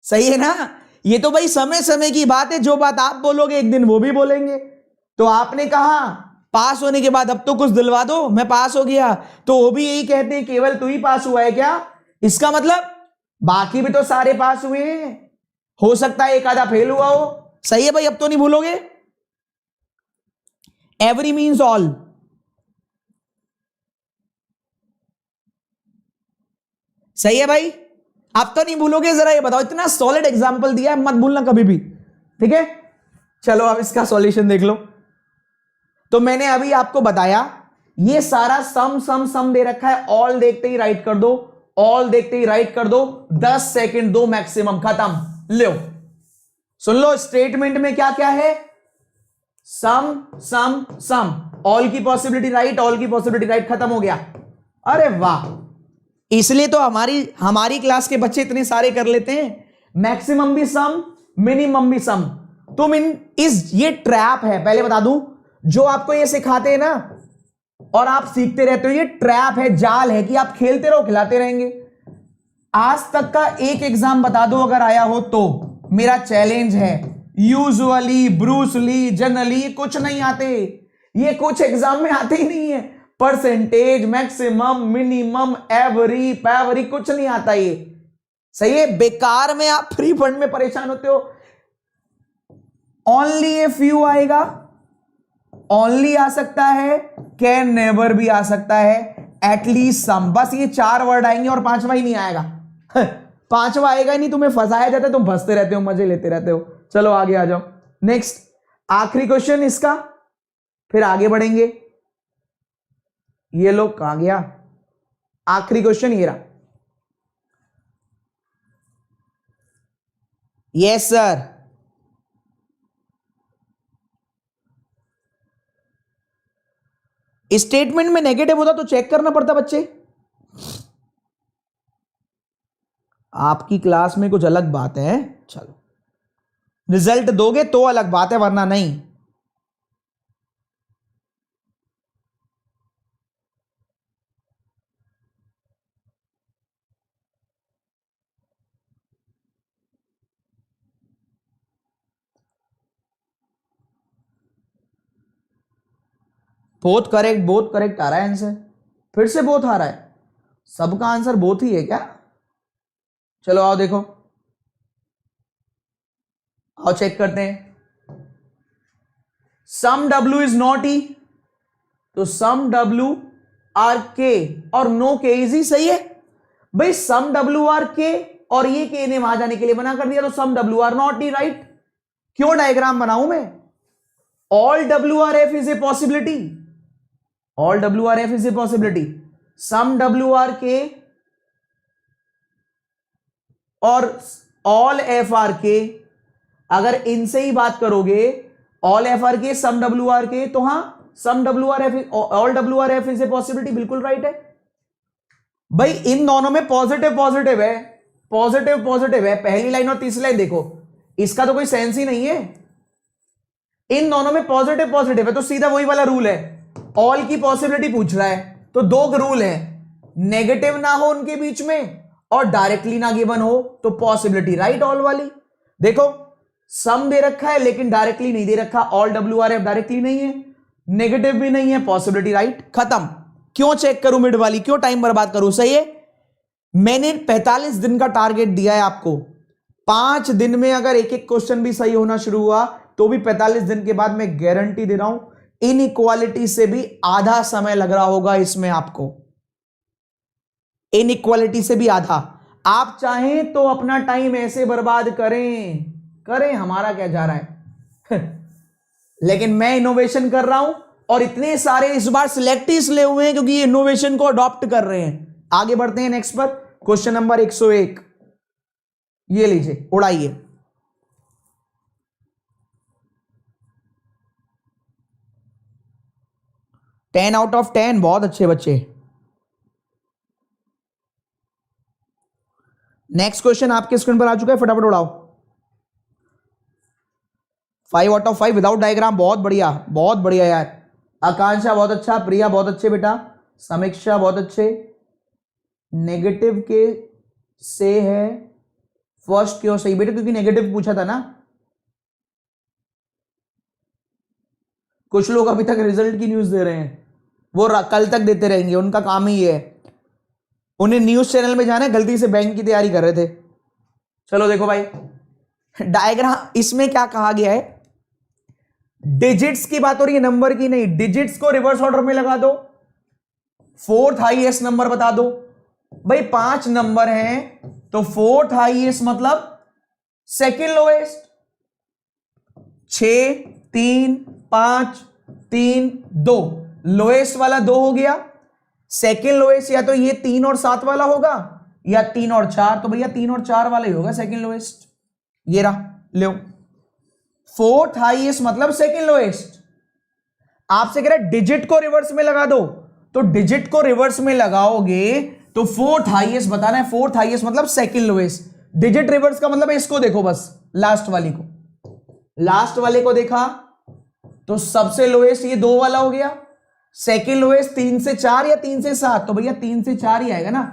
सही है ना? ये तो भाई समय समय की बात है, जो बात आप बोलोगे एक दिन वो भी बोलेंगे। तो आपने कहा पास होने के बाद अब तो कुछ दिलवा दो, मैं पास हो गया, तो वो भी यही कहते हैं केवल तू ही पास हुआ है क्या? इसका मतलब बाकी भी तो सारे पास हुए हैं, हो सकता है एक आधा फेल हुआ हो। सही है भाई, अब तो नहीं भूलोगे? Every means all. सही है भाई, अब तो नहीं भूलोगे? जरा ये बताओ, इतना सॉलिड एग्जांपल दिया है, मत भूलना कभी भी। ठीक है, चलो अब इसका सॉल्यूशन देख लो। तो मैंने अभी आपको बताया, ये सारा सम सम सम दे रखा है, ऑल देखते ही राइट कर दो, ऑल देखते ही राइट कर दो, 10 सेकंड दो मैक्सिमम, खत्म। लो सुन लो, स्टेटमेंट में क्या क्या है? सम सम सम, ऑल की पॉसिबिलिटी राइट, ऑल की पॉसिबिलिटी राइट, खत्म हो गया। अरे वाह, इसलिए तो हमारी क्लास के बच्चे इतने सारे कर लेते हैं, मैक्सिमम भी सम, मिनिमम भी सम। तुम ये ट्रैप है, पहले बता दूं, जो आपको ये सिखाते हैं ना और आप सीखते रहते हो, ये ट्रैप है, जाल है कि आप खेलते रहो, खिलाते रहेंगे। आज तक का एक एग्जाम बता दो अगर आया हो तो, मेरा चैलेंज है। यूजुअली, ब्रूस ली, जनरली कुछ नहीं आते, ये कुछ एग्जाम में आते ही नहीं है। परसेंटेज, मैक्सिमम, मिनिमम, एवरी, पैवरी, कुछ नहीं आता ये। सही है, बेकार में आप फ्री फंड में परेशान होते हो। ओनली ए फ्यू आएगा, ओनली आ सकता है, कैन नेवर भी आ सकता है, एटलीस्ट सम, बस ये 4 वर्ड आएंगे और 5वां ही नहीं आएगा। 5वां आएगा ही नहीं, तुम्हें फंसाया जाता है, तुम फंसते रहते हो, मजे लेते रहते हो। चलो आगे आ जाओ, नेक्स्ट आखिरी क्वेश्चन इसका, फिर आगे बढ़ेंगे। ये लोग कहां गया? आखिरी क्वेश्चन ये रहा। यस सर, स्टेटमेंट में नेगेटिव होता तो चेक करना पड़ता बच्चे। आपकी क्लास में कुछ अलग बात है, चलो रिजल्ट दोगे तो अलग बात है, वरना नहीं। बोथ करेक्ट आ रहा है आंसर, फिर से बोथ आ रहा है, सबका आंसर बोथ ही है क्या? चलो आओ देखो, आओ चेक करते हैं। सम डब्ल्यू इज नॉट ई, तो सम डब्ल्यू आर के और नो के इज ई। सही है भाई, सम डब्ल्यू आर के और ये के ने वहां जाने के लिए मना कर दिया, तो some W are not E, right? क्यों डायग्राम बनाऊं मैं? All W are F is a possibility, all W are F is a possibility, some W are K और ऑल एफ आर के, अगर इनसे ही बात करोगे, ऑल एफ आर के, सम डब्ल्यू आर के, तो हां some W are F, all W are F is a possibility, बिल्कुल राइट है भाई। इन दोनों में पॉजिटिव पॉजिटिव है, पॉजिटिव पॉजिटिव है। पहली लाइन और तीसरी लाइन देखो, इसका तो कोई सेंस ही नहीं है। इन दोनों में पॉजिटिव पॉजिटिव है तो सीधा वही वाला रूल है, ऑल की पॉसिबिलिटी पूछ रहा है तो दो रूल है, नेगेटिव ना हो उनके बीच में और डायरेक्टली ना गिवन हो तो पॉसिबिलिटी राइट ऑल वाली। देखो सम दे रखा है लेकिन डायरेक्टली नहीं दे रखा, ऑल WRF डायरेक्टली नहीं है, नेगेटिव भी नहीं है, पॉसिबिलिटी राइट, खत्म। क्यों चेक करूं मिड वाली, क्यों टाइम बर्बाद करूं? सही है, मैंने 45 दिन का टारगेट दिया है आपको, 5 दिन में अगर एक एक क्वेश्चन भी सही होना शुरू हुआ तो भी 45 दिन के बाद मैं गारंटी दे रहा हूं इनइक्वालिटी से भी आधा समय लग रहा होगा इसमें आपको, इनइक्वालिटी से भी आधा। आप चाहें तो अपना टाइम ऐसे बर्बाद करें, हमारा क्या जा रहा है लेकिन मैं इनोवेशन कर रहा हूं और इतने सारे इस बार सिलेक्ट ही इसलिए हुए हैं क्योंकि ये इनोवेशन को अडॉप्ट कर रहे हैं। आगे बढ़ते हैं नेक्स्ट पर, क्वेश्चन नंबर 101, ये लीजिए उड़ाइए। 10 आउट ऑफ 10, बहुत अच्छे बच्चे। नेक्स्ट क्वेश्चन आपके स्क्रीन पर आ चुका है, फटाफट उड़ाओ। 5 आउट ऑफ 5 विदाउट डायग्राम, बहुत बढ़िया, बहुत बढ़िया यार। आकांक्षा बहुत अच्छा, प्रिया बहुत अच्छे बेटा, समीक्षा बहुत अच्छे। नेगेटिव के से है फर्स्ट, क्यों सही बेटा? क्योंकि नेगेटिव पूछा था ना। कुछ लोग अभी तक रिजल्ट की न्यूज दे रहे हैं, वो कल तक देते रहेंगे, उनका काम ही है, उन्हें न्यूज चैनल में जाना है, गलती से बैंक की तैयारी कर रहे थे। चलो देखो भाई डायग्राम, इसमें क्या कहा गया है, डिजिट्स की बात हो रही है, नंबर की नहीं। डिजिट्स को रिवर्स ऑर्डर में लगा दो, 4th हाईएस्ट नंबर बता दो। भाई 5 नंबर हैं तो 4th हाईएस्ट मतलब सेकेंड लोएस्ट। 6 3 5 3 2, लोएस्ट वाला 2 हो गया, सेकेंड लोएस्ट या तो ये 3 और 7 वाला होगा या 3 और 4, तो भैया 3 और 4 वाला ही होगा सेकेंड लोएस्ट। ये रहा, लो 4th हाईएस्ट मतलब सेकेंड लोएस्ट। आपसे कह रहा है डिजिट को रिवर्स में लगा दो, तो डिजिट को रिवर्स में लगाओगे तो 4th हाईएस्ट बताना है, 4th हाईएस्ट मतलब सेकेंड लोएस्ट। डिजिट रिवर्स का मतलब है इसको देखो, बस लास्ट वाली को, लास्ट वाले को देखा तो सबसे लोएस्ट ये 2 वाला हो गया, सेकेंड लोएस्ट 3 से 4 या 3 से 7, तो भैया 3 से 4 ही आएगा ना।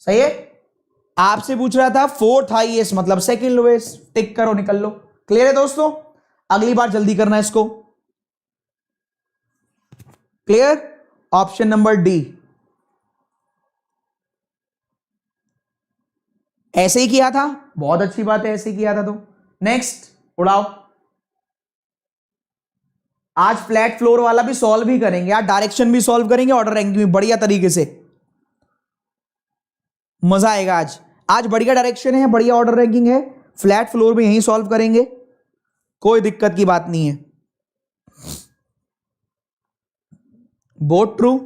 सही है, आपसे पूछ रहा था 4th हाईएस्ट मतलब सेकेंड लोएस्ट, टिक करो निकल लो। क्लियर है दोस्तों? अगली बार जल्दी करना है इसको। क्लियर? Option number D. ऐसे ही किया था, बहुत अच्छी बात है, ऐसे ही किया था। तो नेक्स्ट उड़ाओ। आज फ्लैट फ्लोर वाला भी सॉल्व ही करेंगे, आज डायरेक्शन भी सॉल्व करेंगे, ऑर्डर रैंकिंग भी बढ़िया तरीके से, मजा आएगा। आज बढ़िया डायरेक्शन है, बढ़िया ऑर्डर रैंकिंग है, फ्लैट फ्लोर भी यहीं सॉल्व करेंगे, कोई दिक्कत की बात नहीं है। Both true.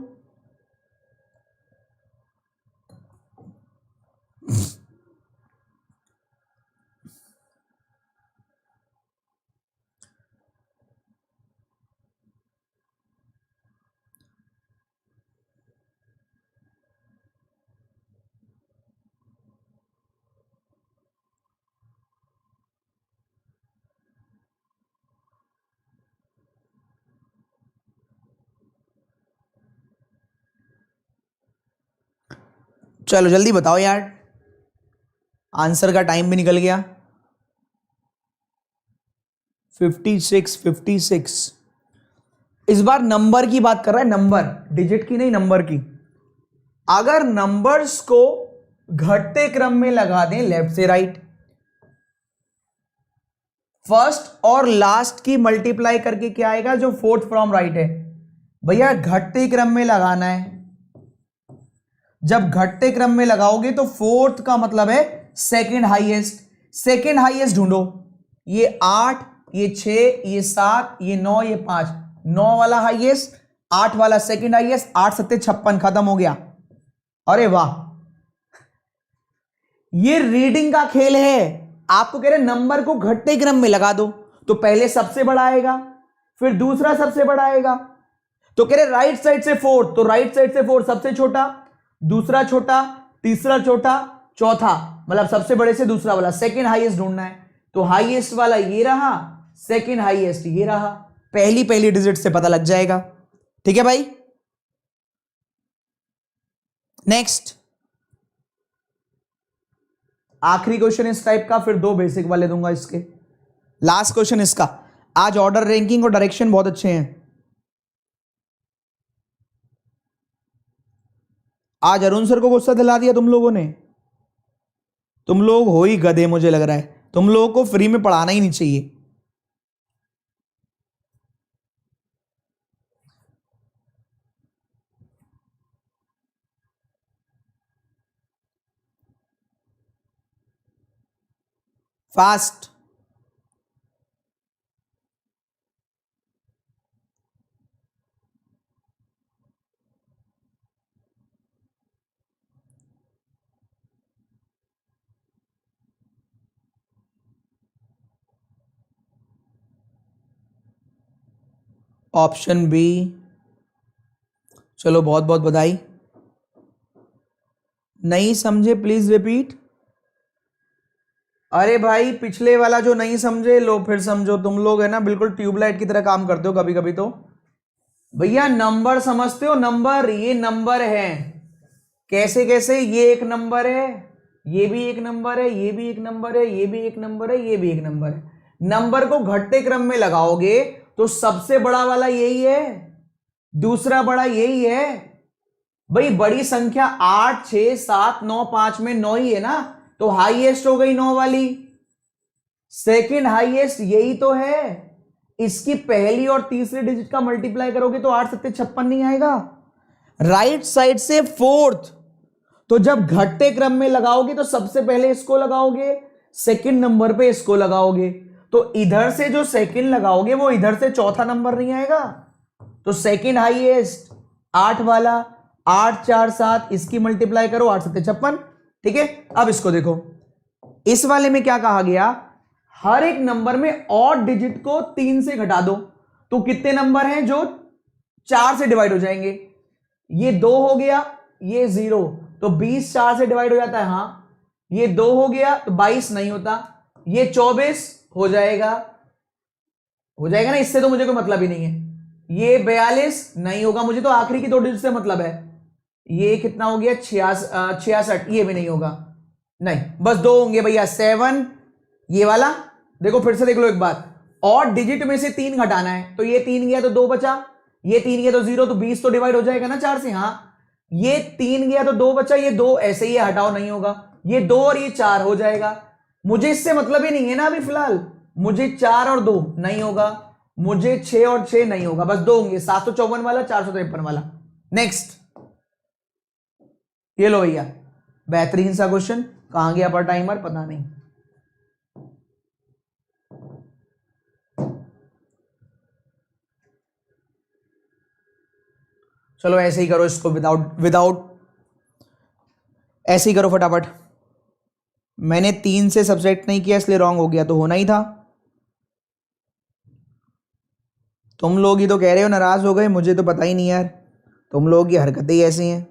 चलो जल्दी बताओ यार, आंसर का टाइम भी निकल गया। 56 इस बार नंबर की बात कर रहा है, नंबर, डिजिट की नहीं, नंबर की। अगर नंबर्स को घटते क्रम में लगा दें लेफ्ट से राइट, फर्स्ट और लास्ट की मल्टीप्लाई करके क्या आएगा, जो 4th फ्रॉम राइट है। भैया घटते क्रम में लगाना है, जब घटते क्रम में लगाओगे तो 4th का मतलब है सेकेंड हाईएस्ट। सेकेंड हाईएस्ट ढूंढो, ये 8, ये 6, ये 7, ये 9, ये 5, 9 वाला हाईएस्ट, 8 वाला सेकेंड हाईएस्ट, 8 7 56, खत्म हो गया। अरे वाह, ये रीडिंग का खेल है। आपको कह रहे नंबर को घटते क्रम में लगा दो, तो पहले सबसे बड़ा आएगा, फिर दूसरा सबसे बड़ा आएगा। तो कह रहे राइट साइड से 4, तो राइट साइड से 4 सबसे छोटा, दूसरा छोटा, तीसरा छोटा, चौथा, मतलब सबसे बड़े से दूसरा वाला, सेकेंड हाईएस्ट ढूंढना है। तो हाईएस्ट वाला ये रहा, सेकंड हाईएस्ट ये रहा, पहली पहली डिजिट से पता लग जाएगा। ठीक है भाई, नेक्स्ट आखिरी क्वेश्चन इस टाइप का, फिर 2 बेसिक वाले दूंगा इसके। लास्ट क्वेश्चन इसका। आज ऑर्डर, रैंकिंग और डायरेक्शन बहुत अच्छे हैं। आज अरुण सर को गुस्सा दिला दिया तुम लोगों ने। तुम लोग हो ही गधे, मुझे लग रहा है तुम लोगों को फ्री में पढ़ाना ही नहीं चाहिए। फास्ट। Option B. चलो बहुत बहुत बधाई। नहीं समझे प्लीज रिपीट। अरे भाई पिछले वाला जो नहीं समझे लो फिर समझो। तुम लोग है ना बिल्कुल ट्यूबलाइट की तरह काम करते हो कभी कभी। तो भैया नंबर समझते हो, नंबर, ये नंबर है। कैसे कैसे, ये एक नंबर है, ये भी एक नंबर है, ये भी एक नंबर है, ये भी एक नंबर है, ये भी एक नंबर है। नंबर को घटते क्रम में लगाओगे तो सबसे बड़ा वाला यही है, दूसरा बड़ा यही है। भाई बड़ी संख्या 8 6 7 9 5 में 9 ही है ना, तो हाईएस्ट हो गई 9 वाली। सेकंड हाईएस्ट यही तो है। इसकी पहली और तीसरी डिजिट का मल्टीप्लाई करोगे तो 8 7 56 नहीं आएगा। राइट साइड से फोर्थ, तो जब घटते क्रम में लगाओगे तो सबसे पहले इसको लगाओगे, सेकंड नंबर पे इसको लगाओगे, तो इधर से जो सेकंड लगाओगे वो इधर से चौथा नंबर नहीं आएगा। तो सेकंड हाईएस्ट 8 वाला, 8 4 7, इसकी मल्टीप्लाई करो 8 7 56। ठीक है, अब इसको देखो, इस वाले में क्या कहा गया, हर एक नंबर में ऑड डिजिट को 3 से घटा दो। तो कितने नंबर हैं जो 4 से डिवाइड हो जाएंगे। ये 2 हो गया, ये 0, तो 20 4 से डिवाइड हो जाता है। हाँ, ये 2 हो गया तो 22 नहीं होता, ये 24 हो जाएगा, हो जाएगा ना, इससे तो मुझे कोई मतलब ही नहीं है। ये 42 नहीं होगा, मुझे तो आखिरी की 2 डिजिट से मतलब है। ये कितना हो गया 66, ये भी नहीं होगा, नहीं, बस 2 होंगे भैया, 7। ये वाला देखो, फिर से देख लो एक बात, और डिजिट में से 3 घटाना है, तो ये 3 गया तो 2 बचा, ये 3 गया तो 0, तो 20 तो डिवाइड हो जाएगा ना 4 से। हाँ, ये 3 गया तो 2 बचा, ये 2 ऐसे ही हटाओ, नहीं होगा, ये 2 और ये 4 हो जाएगा। मुझे इससे मतलब ही नहीं है ना अभी फिलहाल, मुझे 4 और 2 नहीं होगा, मुझे 6 और 6 नहीं होगा, बस 2 होंगे, 754 वाला 453 वाला। नेक्स्ट, ये लो भैया, बेहतरीन सा क्वेश्चन। कहां गया पर टाइमर, पता नहीं। चलो ऐसे ही करो इसको, विदाउट ऐसे ही करो फटाफट। मैंने 3 से सब्ट्रैक्ट नहीं किया इसलिए रॉन्ग हो गया, तो होना ही था। तुम लोग ही तो कह रहे हो नाराज हो गए, मुझे तो पता ही नहीं यार, तुम लोग की हरकतें ही ऐसी हैं।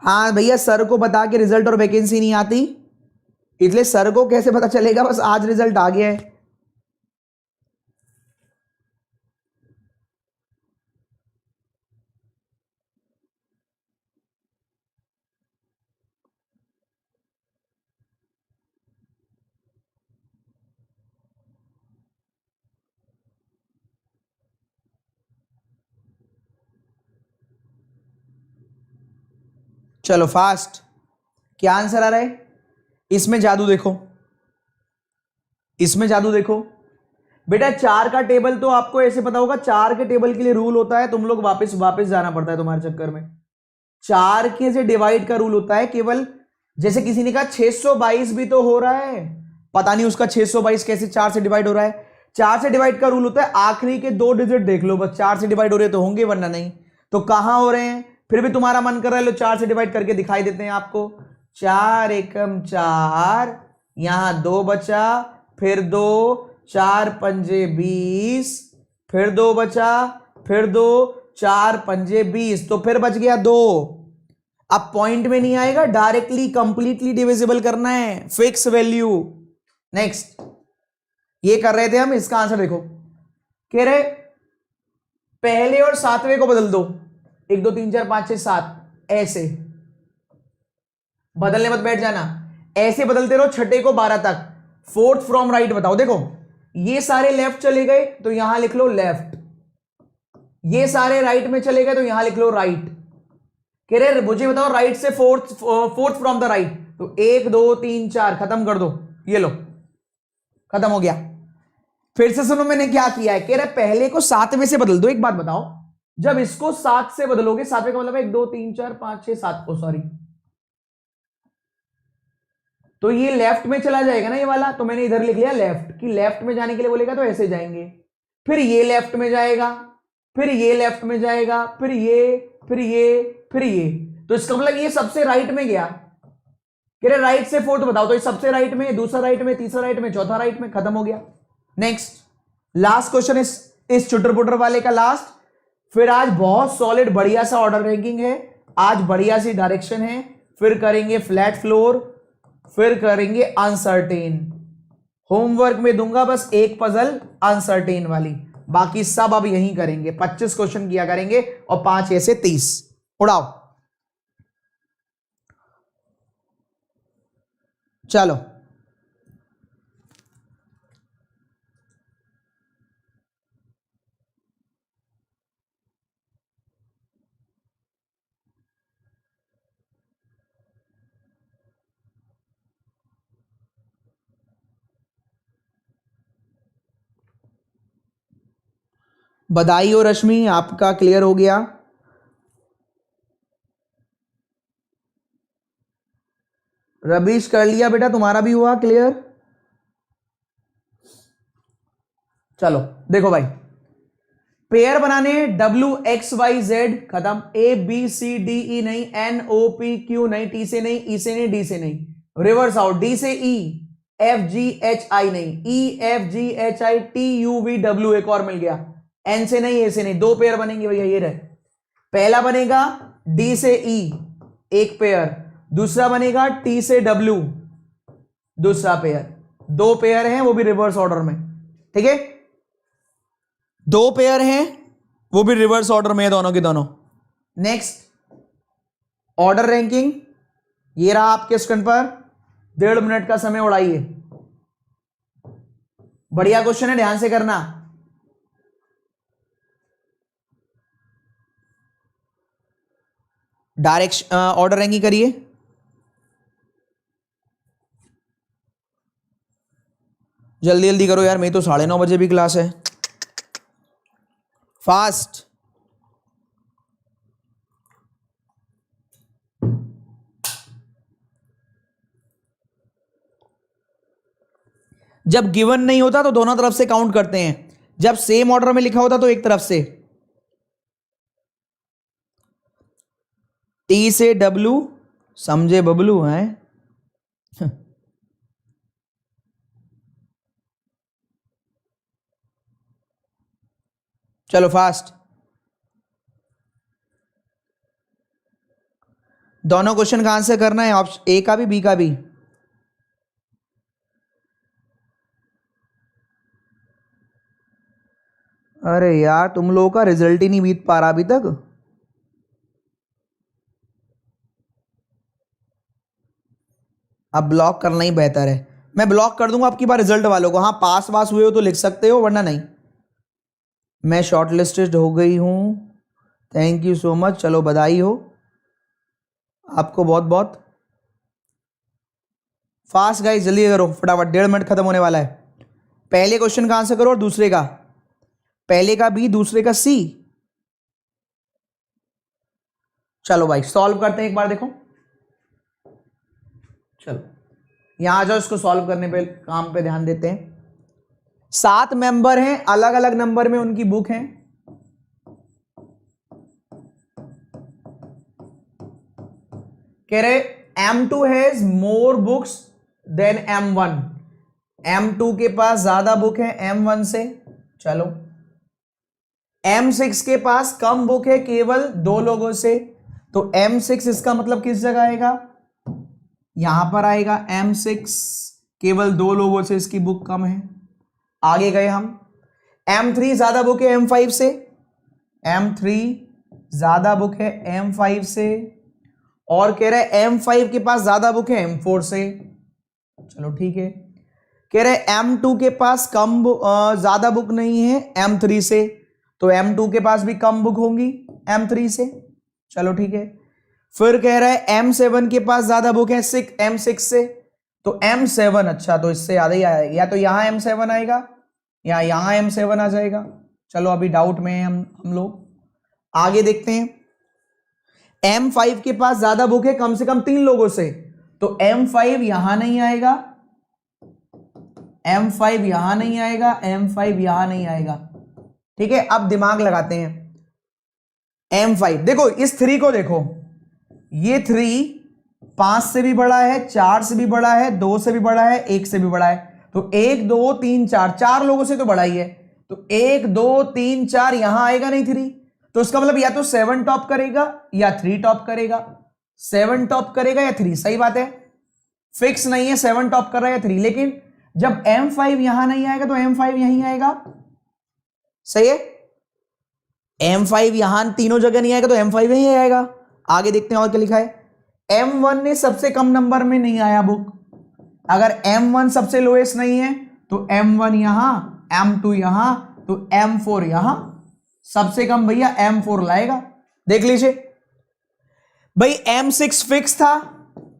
हाँ भैया, सर को बता के रिजल्ट और वैकेंसी नहीं आती, इसलिए सर को कैसे पता चलेगा, बस आज रिजल्ट आ गया है। चलो फास्ट, क्या आंसर आ रहा है इसमें, जादू देखो, इसमें जादू देखो बेटा। 4 का टेबल तो आपको ऐसे पता होगा, 4 के टेबल के लिए रूल होता है, तुम लोग वापस वापस जाना पड़ता है तुम्हारे चक्कर में। 4 के से डिवाइड का रूल होता है केवल, जैसे किसी ने कहा 622 भी तो हो रहा है, पता नहीं उसका 622 कैसे 4 से डिवाइड हो रहा है। 4 से डिवाइड का रूल होता है आखिरी के 2 डिजिट देख लो, बस 4 से डिवाइड हो रहे तो होंगे, वरना नहीं। तो कहां हो रहे हैं, फिर भी तुम्हारा मन कर रहा है, लो 4 से डिवाइड करके दिखाई देते हैं आपको। 4 एकम 4, यहां 2 बचा, फिर 2, 4 पंजे 20, फिर 2 बचा, फिर 2, 4 पंजे 20, तो फिर बच गया 2। अब पॉइंट में नहीं आएगा, डायरेक्टली कंप्लीटली डिविजिबल करना है, फिक्स वैल्यू। नेक्स्ट ये कर रहे थे हम, इसका आंसर देखो, कह रहे पहले और सातवें को बदल दो, 1 2 3 4 5 6 7, ऐसे बदलने मत बैठ जाना, ऐसे बदलते रहो छठे को 12 तक। फोर्थ फ्रॉम राइट बताओ। देखो ये सारे लेफ्ट चले गए तो यहां लिख लो लेफ्ट, ये सारे राइट में चले गए तो यहां लिख लो राइट। कह रहे मुझे बताओ राइट से फोर्थ फ्रॉम द राइट, तो 1 2 3 4 खत्म कर दो, ये लो खत्म हो गया। फिर से सुनो मैंने क्या किया है, कह रहे पहले को 7वें से बदल दो। एक बात बताओ, जब इसको 7 से बदलोगे, 7वें का मतलब है 1 2 3 4 5 6 7, ओ सॉरी, तो ये लेफ्ट में चला जाएगा ना ये वाला, तो मैंने इधर लिख लिया लेफ्ट, कि लेफ्ट में जाने के लिए बोलेगा तो ऐसे जाएंगे, फिर ये लेफ्ट में जाएगा, फिर ये लेफ्ट में जाएगा, फिर ये, फिर ये, फिर ये, तो इसका मतलब ये सबसे राइट में गया। कह रहे राइट से फोर्थ बताओ, तो ये सबसे राइट में, दूसरा राइट में, तीसरा राइट में, चौथा राइट में, खत्म हो गया। नेक्स्ट लास्ट क्वेश्चन इस चुटर पुटर वाले का लास्ट। फिर आज बहुत सॉलिड बढ़िया सा ऑर्डर रैंकिंग है, आज बढ़िया सी डायरेक्शन है, फिर करेंगे फ्लैट फ्लोर, फिर करेंगे अनसर्टेन। होमवर्क में दूंगा बस एक पजल अनसर्टेन वाली, बाकी सब अब यहीं करेंगे। 25 क्वेश्चन किया करेंगे और 5 ऐसे 30। उड़ाओ चलो। बधाई हो रश्मि, आपका क्लियर हो गया। रबीश कर लिया बेटा, तुम्हारा भी हुआ क्लियर। चलो देखो भाई, पेयर बनाने WXYZ खत्म, ABCDE नहीं, NOPQ नहीं, T से नहीं, E से नहीं, D से नहीं, रिवर्स आओ, D से E, FGHI नहीं, EFGHI TUVW, एक और मिल गया, N से नहीं, A से नहीं, 2 पेयर बनेंगे भैया, ये रहे। पहला बनेगा D से E एक पेयर, दूसरा बनेगा T से W दूसरा पेयर, 2 पेयर हैं वो भी रिवर्स ऑर्डर में, ठीक है, 2 पेयर हैं वो भी रिवर्स ऑर्डर में है, दोनों के दोनों। नेक्स्ट ऑर्डर रैंकिंग, ये रहा आपके स्क्रीन पर, 1.5 मिनट का समय उड़ाइए। बढ़िया क्वेश्चन है, ध्यान से करना। डायरेक्शन ऑर्डर रैंकिंग करिए। जल्दी जल्दी करो यार, मेरी तो 9:30 बजे भी क्लास है। फास्ट। जब गिवन नहीं होता तो दोनों तरफ से काउंट करते हैं, जब सेम ऑर्डर में लिखा होता तो एक तरफ से। T से W, समझे बबलू हैं। चलो फास्ट। दोनों क्वेश्चन का आंसर करना है, ऑप्शन ए का भी बी का भी। अरे यार तुम लोगों का रिजल्ट ही नहीं बीत पा रहा अभी तक। अब ब्लॉक करना ही बेहतर है, मैं ब्लॉक कर दूंगा आपकी बार रिजल्ट वालों को। हाँ पास वास हुए हो तो लिख सकते हो, वरना नहीं। मैं शॉर्ट लिस्टेड हो गई हूँ, थैंक यू सो मच। चलो बधाई हो आपको बहुत बहुत। फास्ट गाइस, जल्दी करो फटाफट, 1.5 मिनट खत्म होने वाला है। पहले क्वेश्चन का आंसर करो और दूसरे का, पहले का बी दूसरे का सी। चलो भाई सॉल्व करते हैं एक बार, देखो चलो यहां आ जाओ, इसको सॉल्व करने पे काम पे ध्यान देते हैं। 7 मेंबर हैं, अलग अलग नंबर में उनकी बुक हैं। कह रहे M2 has more books then M1, M2 के पास ज्यादा बुक है M1 से। चलो M6 के पास कम बुक है केवल 2 लोगों से, तो M6 इसका मतलब किस जगह आएगा, यहां पर आएगा M6 केवल 2 लोगों से इसकी बुक कम है। आगे गए हम, M3 ज्यादा बुक है M5 से, M3 ज्यादा बुक है M5 से, और कह रहा है M5 के पास ज्यादा बुक है M4 से। चलो ठीक है। कह रहे M2 के पास कम ज्यादा बुक नहीं है M3 से, तो M2 के पास भी कम बुक होंगी M3 से। चलो ठीक है। फिर कह रहा है M7 के पास ज्यादा बुक है M6 से, तो M7, अच्छा तो इससे ज्यादा ही आएगा, या तो यहां M7 आएगा या यहां M7 आ जाएगा। चलो अभी डाउट में हम लोग आगे देखते हैं। M5 के पास ज्यादा बुक है कम से कम 3 लोगों से, तो M5 यहां नहीं आएगा, M5 यहां नहीं आएगा, M5 यहां नहीं आएगा। ठीक है, अब दिमाग लगाते हैं। M5 देखो, इस 3 को देखो, ये 3 5 से भी बड़ा है, 4 से भी बड़ा है, 2 से भी बड़ा है, 1 से भी बड़ा है, तो 1 2 3 4 4 लोगों से तो बड़ा ही है, तो 1 2 3 4 यहां आएगा नहीं 3, तो इसका मतलब या तो 7 टॉप करेगा या 3 टॉप करेगा, 7 टॉप करेगा या 3। सही बात है, फिक्स नहीं है 7 टॉप कर रहा है या 3, लेकिन जब M5 यहां नहीं आएगा तो M5 यहीं आएगा। सही है, M5 यहां तीनों जगह नहीं आएगा तो M5 यहीं आएगा। आगे देखते हैं और क्या लिखा है। M1 ने सबसे कम नंबर में नहीं आया बुक, अगर M1 सबसे लोएस्ट नहीं है तो M1 यहां, M2 यहां, तो M4 यहां, सबसे कम भैया M4 लाएगा। देख लीजिए भाई, M6 फिक्स था,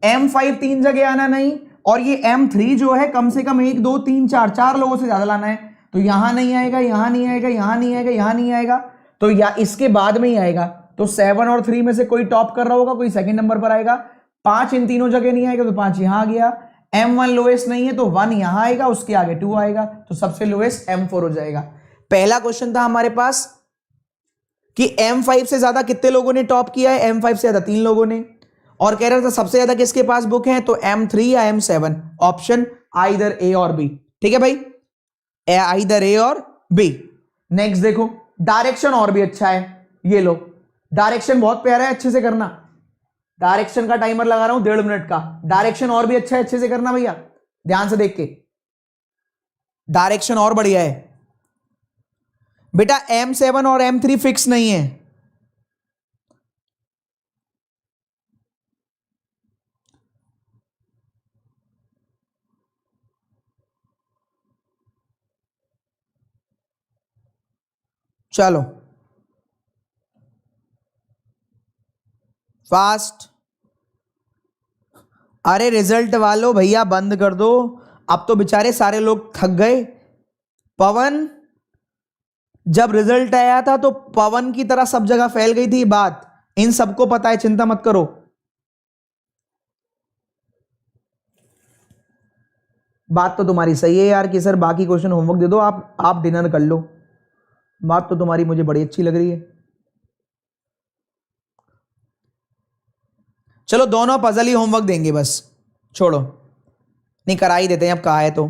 M5 3 जगह आना नहीं, और ये M3 जो है कम से कम 1 2 3 4 4 लोगों से ज्यादा लाना है, तो यहां नहीं आएगा, यहां नहीं आएगा, यहां नहीं आएगा, यहां नहीं आएगा, तो या इसके बाद में ही आएगा। तो 7 और 3 में से कोई टॉप कर रहा होगा, कोई सेकंड नंबर पर आएगा। 5 इन तीनों जगह नहीं आएगा तो 5 यहां आ गया। M1 लोएस्ट नहीं है तो 1 यहां आएगा, उसके आगे 2 आएगा, तो सबसे लोएस्ट M4 हो जाएगा। पहला क्वेश्चन था हमारे पास कि M5 से ज्यादा कितने लोगों ने टॉप किया है, M5 से ज्यादा 3 लोगों ने, और कह रहा था सबसे ज्यादा किसके पास बुक है, तो M3 या M7, ऑप्शन आइदर A और B। ठीक है भाई, आइदर A और B। नेक्स्ट देखो, डायरेक्शन और भी अच्छा है, ये लो डायरेक्शन बहुत प्यारा है, अच्छे से करना। डायरेक्शन का टाइमर लगा रहा हूं 1.5 मिनट का, डायरेक्शन और भी अच्छा है, अच्छे से करना भैया, ध्यान से देख के। डायरेक्शन और बढ़िया है बेटा, M7 और M3 फिक्स नहीं है। चलो फास्ट, अरे रिजल्ट वालों भैया बंद कर दो, अब तो बेचारे सारे लोग थक गए। पवन, जब रिजल्ट आया था तो पवन की तरह सब जगह फैल गई थी बात, इन सबको पता है, चिंता मत करो। बात तो तुम्हारी सही है यार कि सर बाकी क्वेश्चन होमवर्क दे दो, आप डिनर कर लो, बात तो तुम्हारी मुझे बड़ी अच्छी लग रही है। चलो दोनों पजल ही होमवर्क देंगे बस, छोड़ो, नहीं करा ही देते हैं, अब कहा है तो।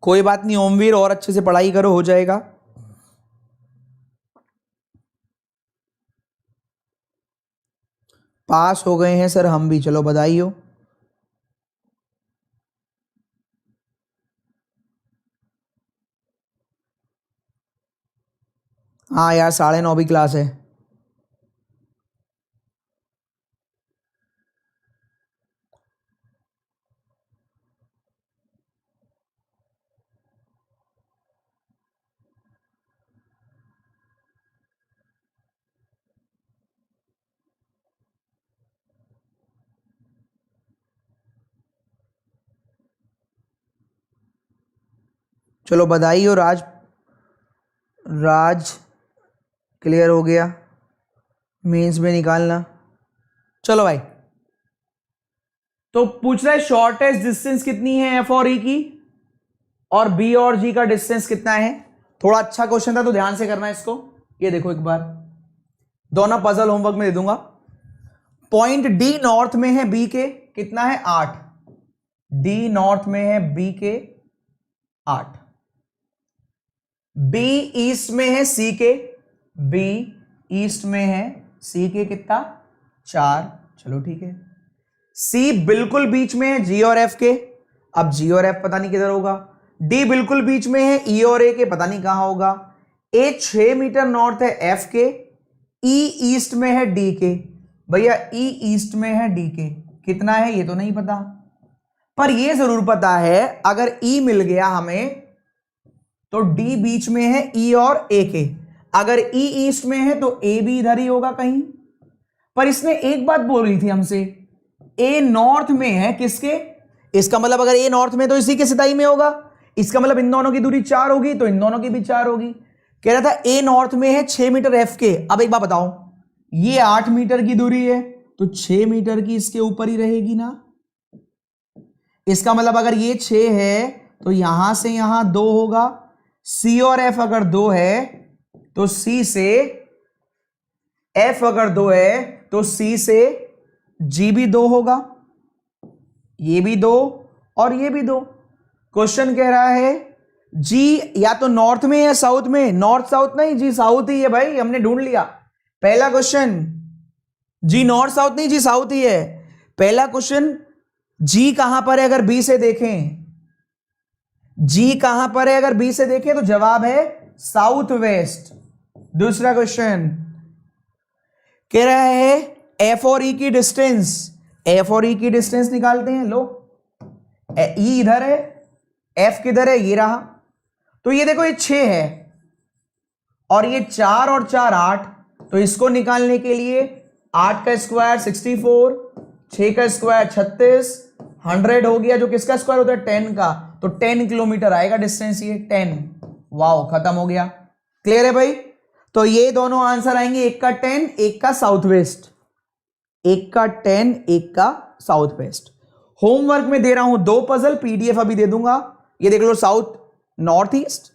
कोई बात नहीं ओमवीर, और अच्छे से पढ़ाई करो, हो जाएगा। पास हो गए हैं सर हम भी, चलो बधाई हो। हाँ यार 9:30 भी क्लास है। चलो बधाई हो राज, राज क्लियर हो गया, मेंस में निकालना। चलो भाई, तो पूछ रहा है शॉर्टेस्ट डिस्टेंस कितनी है F और E की, और B और G का डिस्टेंस कितना है। थोड़ा अच्छा क्वेश्चन था तो ध्यान से करना इसको। ये देखो एक बार, दोनों पजल होमवर्क में दे दूंगा। पॉइंट डी नॉर्थ में है बी के, कितना है 8, डी नॉर्थ में है बी के 8, बी ईस्ट में है सी के, बी ईस्ट में है सी के कितना 4, चलो ठीक है। सी बिल्कुल बीच में है जी और एफ के, अब जी और एफ पता नहीं किधर होगा। डी बिल्कुल बीच में है ई और ए के, पता नहीं कहां होगा। ए 6 मीटर नॉर्थ है एफ के, ई ईस्ट में है डी के, भैया ई ईस्ट में है डी के, कितना है ये तो नहीं पता, पर ये जरूर पता है अगर ई मिल गया हमें तो डी बीच में है ई और ए के, अगर ई ईस्ट में है तो ए भी इधर ही होगा कहीं। पर इसने एक बात बोली थी हमसे, ए नॉर्थ में है किसके, इसका मतलब अगर ए नॉर्थ में तो इसी के सिताई में होगा, इसका मतलब इन दोनों की दूरी 4 होगी तो इन दोनों की भी 4 होगी। कह रहा था ए नॉर्थ में है 6 मीटर एफ के। अब एक बात बताओ, ये 8 मीटर की दूरी है तो 6 मीटर की इसके ऊपर ही रहेगी ना, इसका मतलब अगर ये 6 है तो यहां से यहां 2 होगा। सी और एफ अगर 2 है तो सी से एफ अगर 2 है तो सी से जी भी 2 होगा, ये भी 2 और ये भी 2। क्वेश्चन कह रहा है जी या तो नॉर्थ में या साउथ में, नॉर्थ साउथ नहीं जी साउथ ही है भाई, हमने ढूंढ लिया। पहला क्वेश्चन जी नॉर्थ साउथ नहीं जी साउथ ही है। पहला क्वेश्चन जी कहां पर है अगर बी से देखें, जी कहां पर है अगर बी से देखें तो जवाब है साउथ वेस्ट। दूसरा क्वेश्चन कह रहा है एफ और ई की डिस्टेंस, एफ और ई की डिस्टेंस निकालते हैं। लो ई इधर है, एफ किधर है, ये रहा। तो ये देखो ये 6 है और ये 4 और 4 8, तो इसको निकालने के लिए 8 का स्क्वायर 64, 6 का स्क्वायर 36, 100 हो गया जो किसका स्क्वायर होता है 10 का, तो 10 किलोमीटर आएगा डिस्टेंस ये 10। वाओ खत्म हो गया। क्लियर है भाई। तो ये दोनों आंसर आएंगे, एक का 10 एक का साउथ वेस्ट, एक का 10 एक का साउथ वेस्ट। होमवर्क में दे रहा हूं 2 पजल, पीडीएफ अभी दे दूंगा। ये देख लो साउथ नॉर्थ ईस्ट,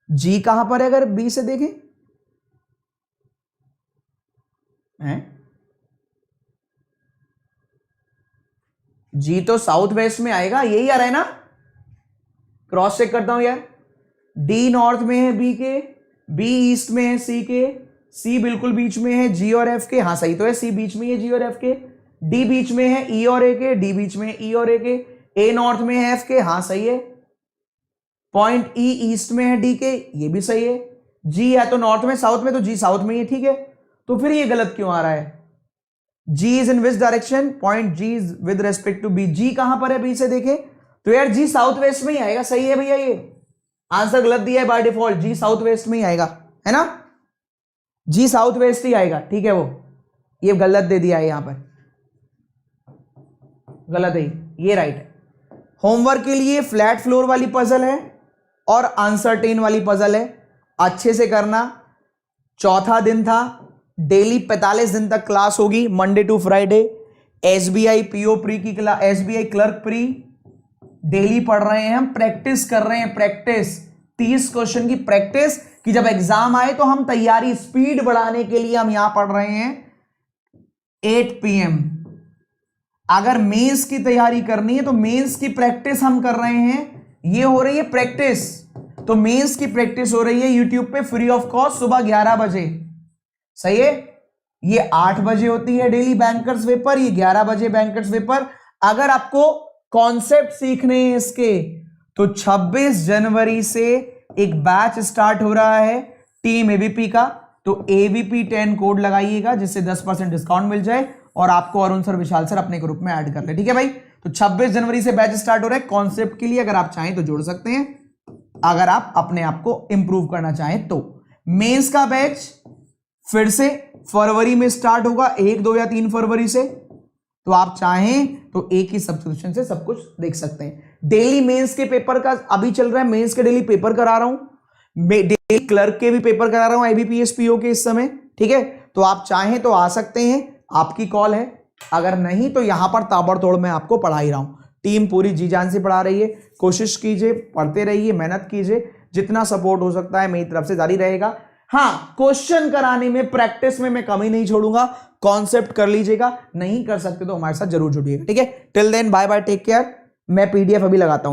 जी कहां पर है अगर बी से देखें हैं, जी तो साउथ वेस्ट में आएगा, यही आ रहा है ना, क्रॉस चेक करता हूं यार। डी नॉर्थ में है बी के, बी ईस्ट में है सी के, सी बिल्कुल बीच में है जी और एफ के, हाँ सही तो है, सी बीच में है जी और एफ के, डी बीच में है ई और ए के, डी बीच में है ई और ए के, ए नॉर्थ में है एफ के, हाँ सही है। पॉइंट ई ईस्ट में है डी के, ये भी सही है। जी है तो नॉर्थ में साउथ में, तो जी साउथ में ही है, ठीक है। तो फिर ये गलत क्यों आ रहा है, G is in which direction, point G is with respect to B, G कहां पर है बी से देखे तो यार जी साउथ वेस्ट में ही आएगा, सही है भैया, ये आंसर गलत दिया है बाय डिफॉल्ट, जी साउथ वेस्ट में ही आएगा, है ना, जी साउथ वेस्ट ही आएगा, ठीक है। वो ये गलत दे दिया है यहां पर, गलत है ये राइट है। होमवर्क के लिए फ्लैट फ्लोर वाली पजल है और अनसर्टेन वाली पजल है, अच्छे से करना। चौथा दिन था, डेली 45 दिन तक क्लास होगी, Monday to Friday. SBI PO pre की class, SBI clerk pre daily पढ़ रहे हैं हम, प्रैक्टिस कर रहे हैं, प्रैक्टिस 30 क्वेश्चन की प्रैक्टिस कि जब एग्जाम आए तो हम तैयारी स्पीड बढ़ाने के लिए हम यहां पढ़ रहे हैं 8 PM। अगर मेंस की तैयारी करनी है तो मेंस की प्रैक्टिस हम कर रहे हैं, ये हो रही है प्रैक्टिस, तो मेंस की प्रैक्टिस हो रही है यूट्यूब पे फ्री ऑफ कॉस्ट सुबह 11 बजे, सही है। ये 8 बजे होती है डेली बैंकर्स पेपर, ये 11 बजे बैंकर्स पेपर। अगर आपको कॉन्सेप्ट सीखने हैं इसके तो 26 जनवरी से एक बैच स्टार्ट हो रहा है टीम एबीपी का, तो AVP 10 कोड लगाइएगा जिससे 10% डिस्काउंट मिल जाए और आपको अरुण सर विशाल सर अपने ग्रुप में ऐड कर ले, ठीक है भाई। तो 26 जनवरी से बैच स्टार्ट हो रहा है कॉन्सेप्ट के लिए, अगर आप चाहें तो जोड़ सकते हैं, अगर आप अपने आप को इंप्रूव करना चाहें तो। मेंस का बैच फिर से फरवरी में स्टार्ट होगा, 1, 2 या 3 फरवरी से, तो आप चाहें तो एक ही सब्सक्रिप्शन से सब कुछ देख सकते हैं। डेली मेंस के पेपर का अभी चल रहा है, मेंस के डेली पेपर करा रहा हूं, डेली क्लर्क के भी पेपर करा रहा हूं IBPS PO के इस समय, ठीक है। तो आप चाहें तो आ सकते हैं, आपकी कॉल है, अगर नहीं तो यहां पर ताबड़तोड़ मैं आपको पढ़ा ही रहा हूं, टीम पूरी जी जान से पढ़ा रही है। कोशिश कीजिए, पढ़ते रहिए, मेहनत कीजिए, जितना सपोर्ट हो सकता है मेरी तरफ से जारी रहेगा। हाँ, क्वेश्चन कराने में, प्रैक्टिस में मैं कमी नहीं छोड़ूंगा। कॉन्सेप्ट कर लीजिएगा, नहीं कर सकते तो हमारे साथ जरूर जुड़िएगा, ठीक है। Till then bye bye, take care. मैं पीडीएफ अभी लगाता हूं।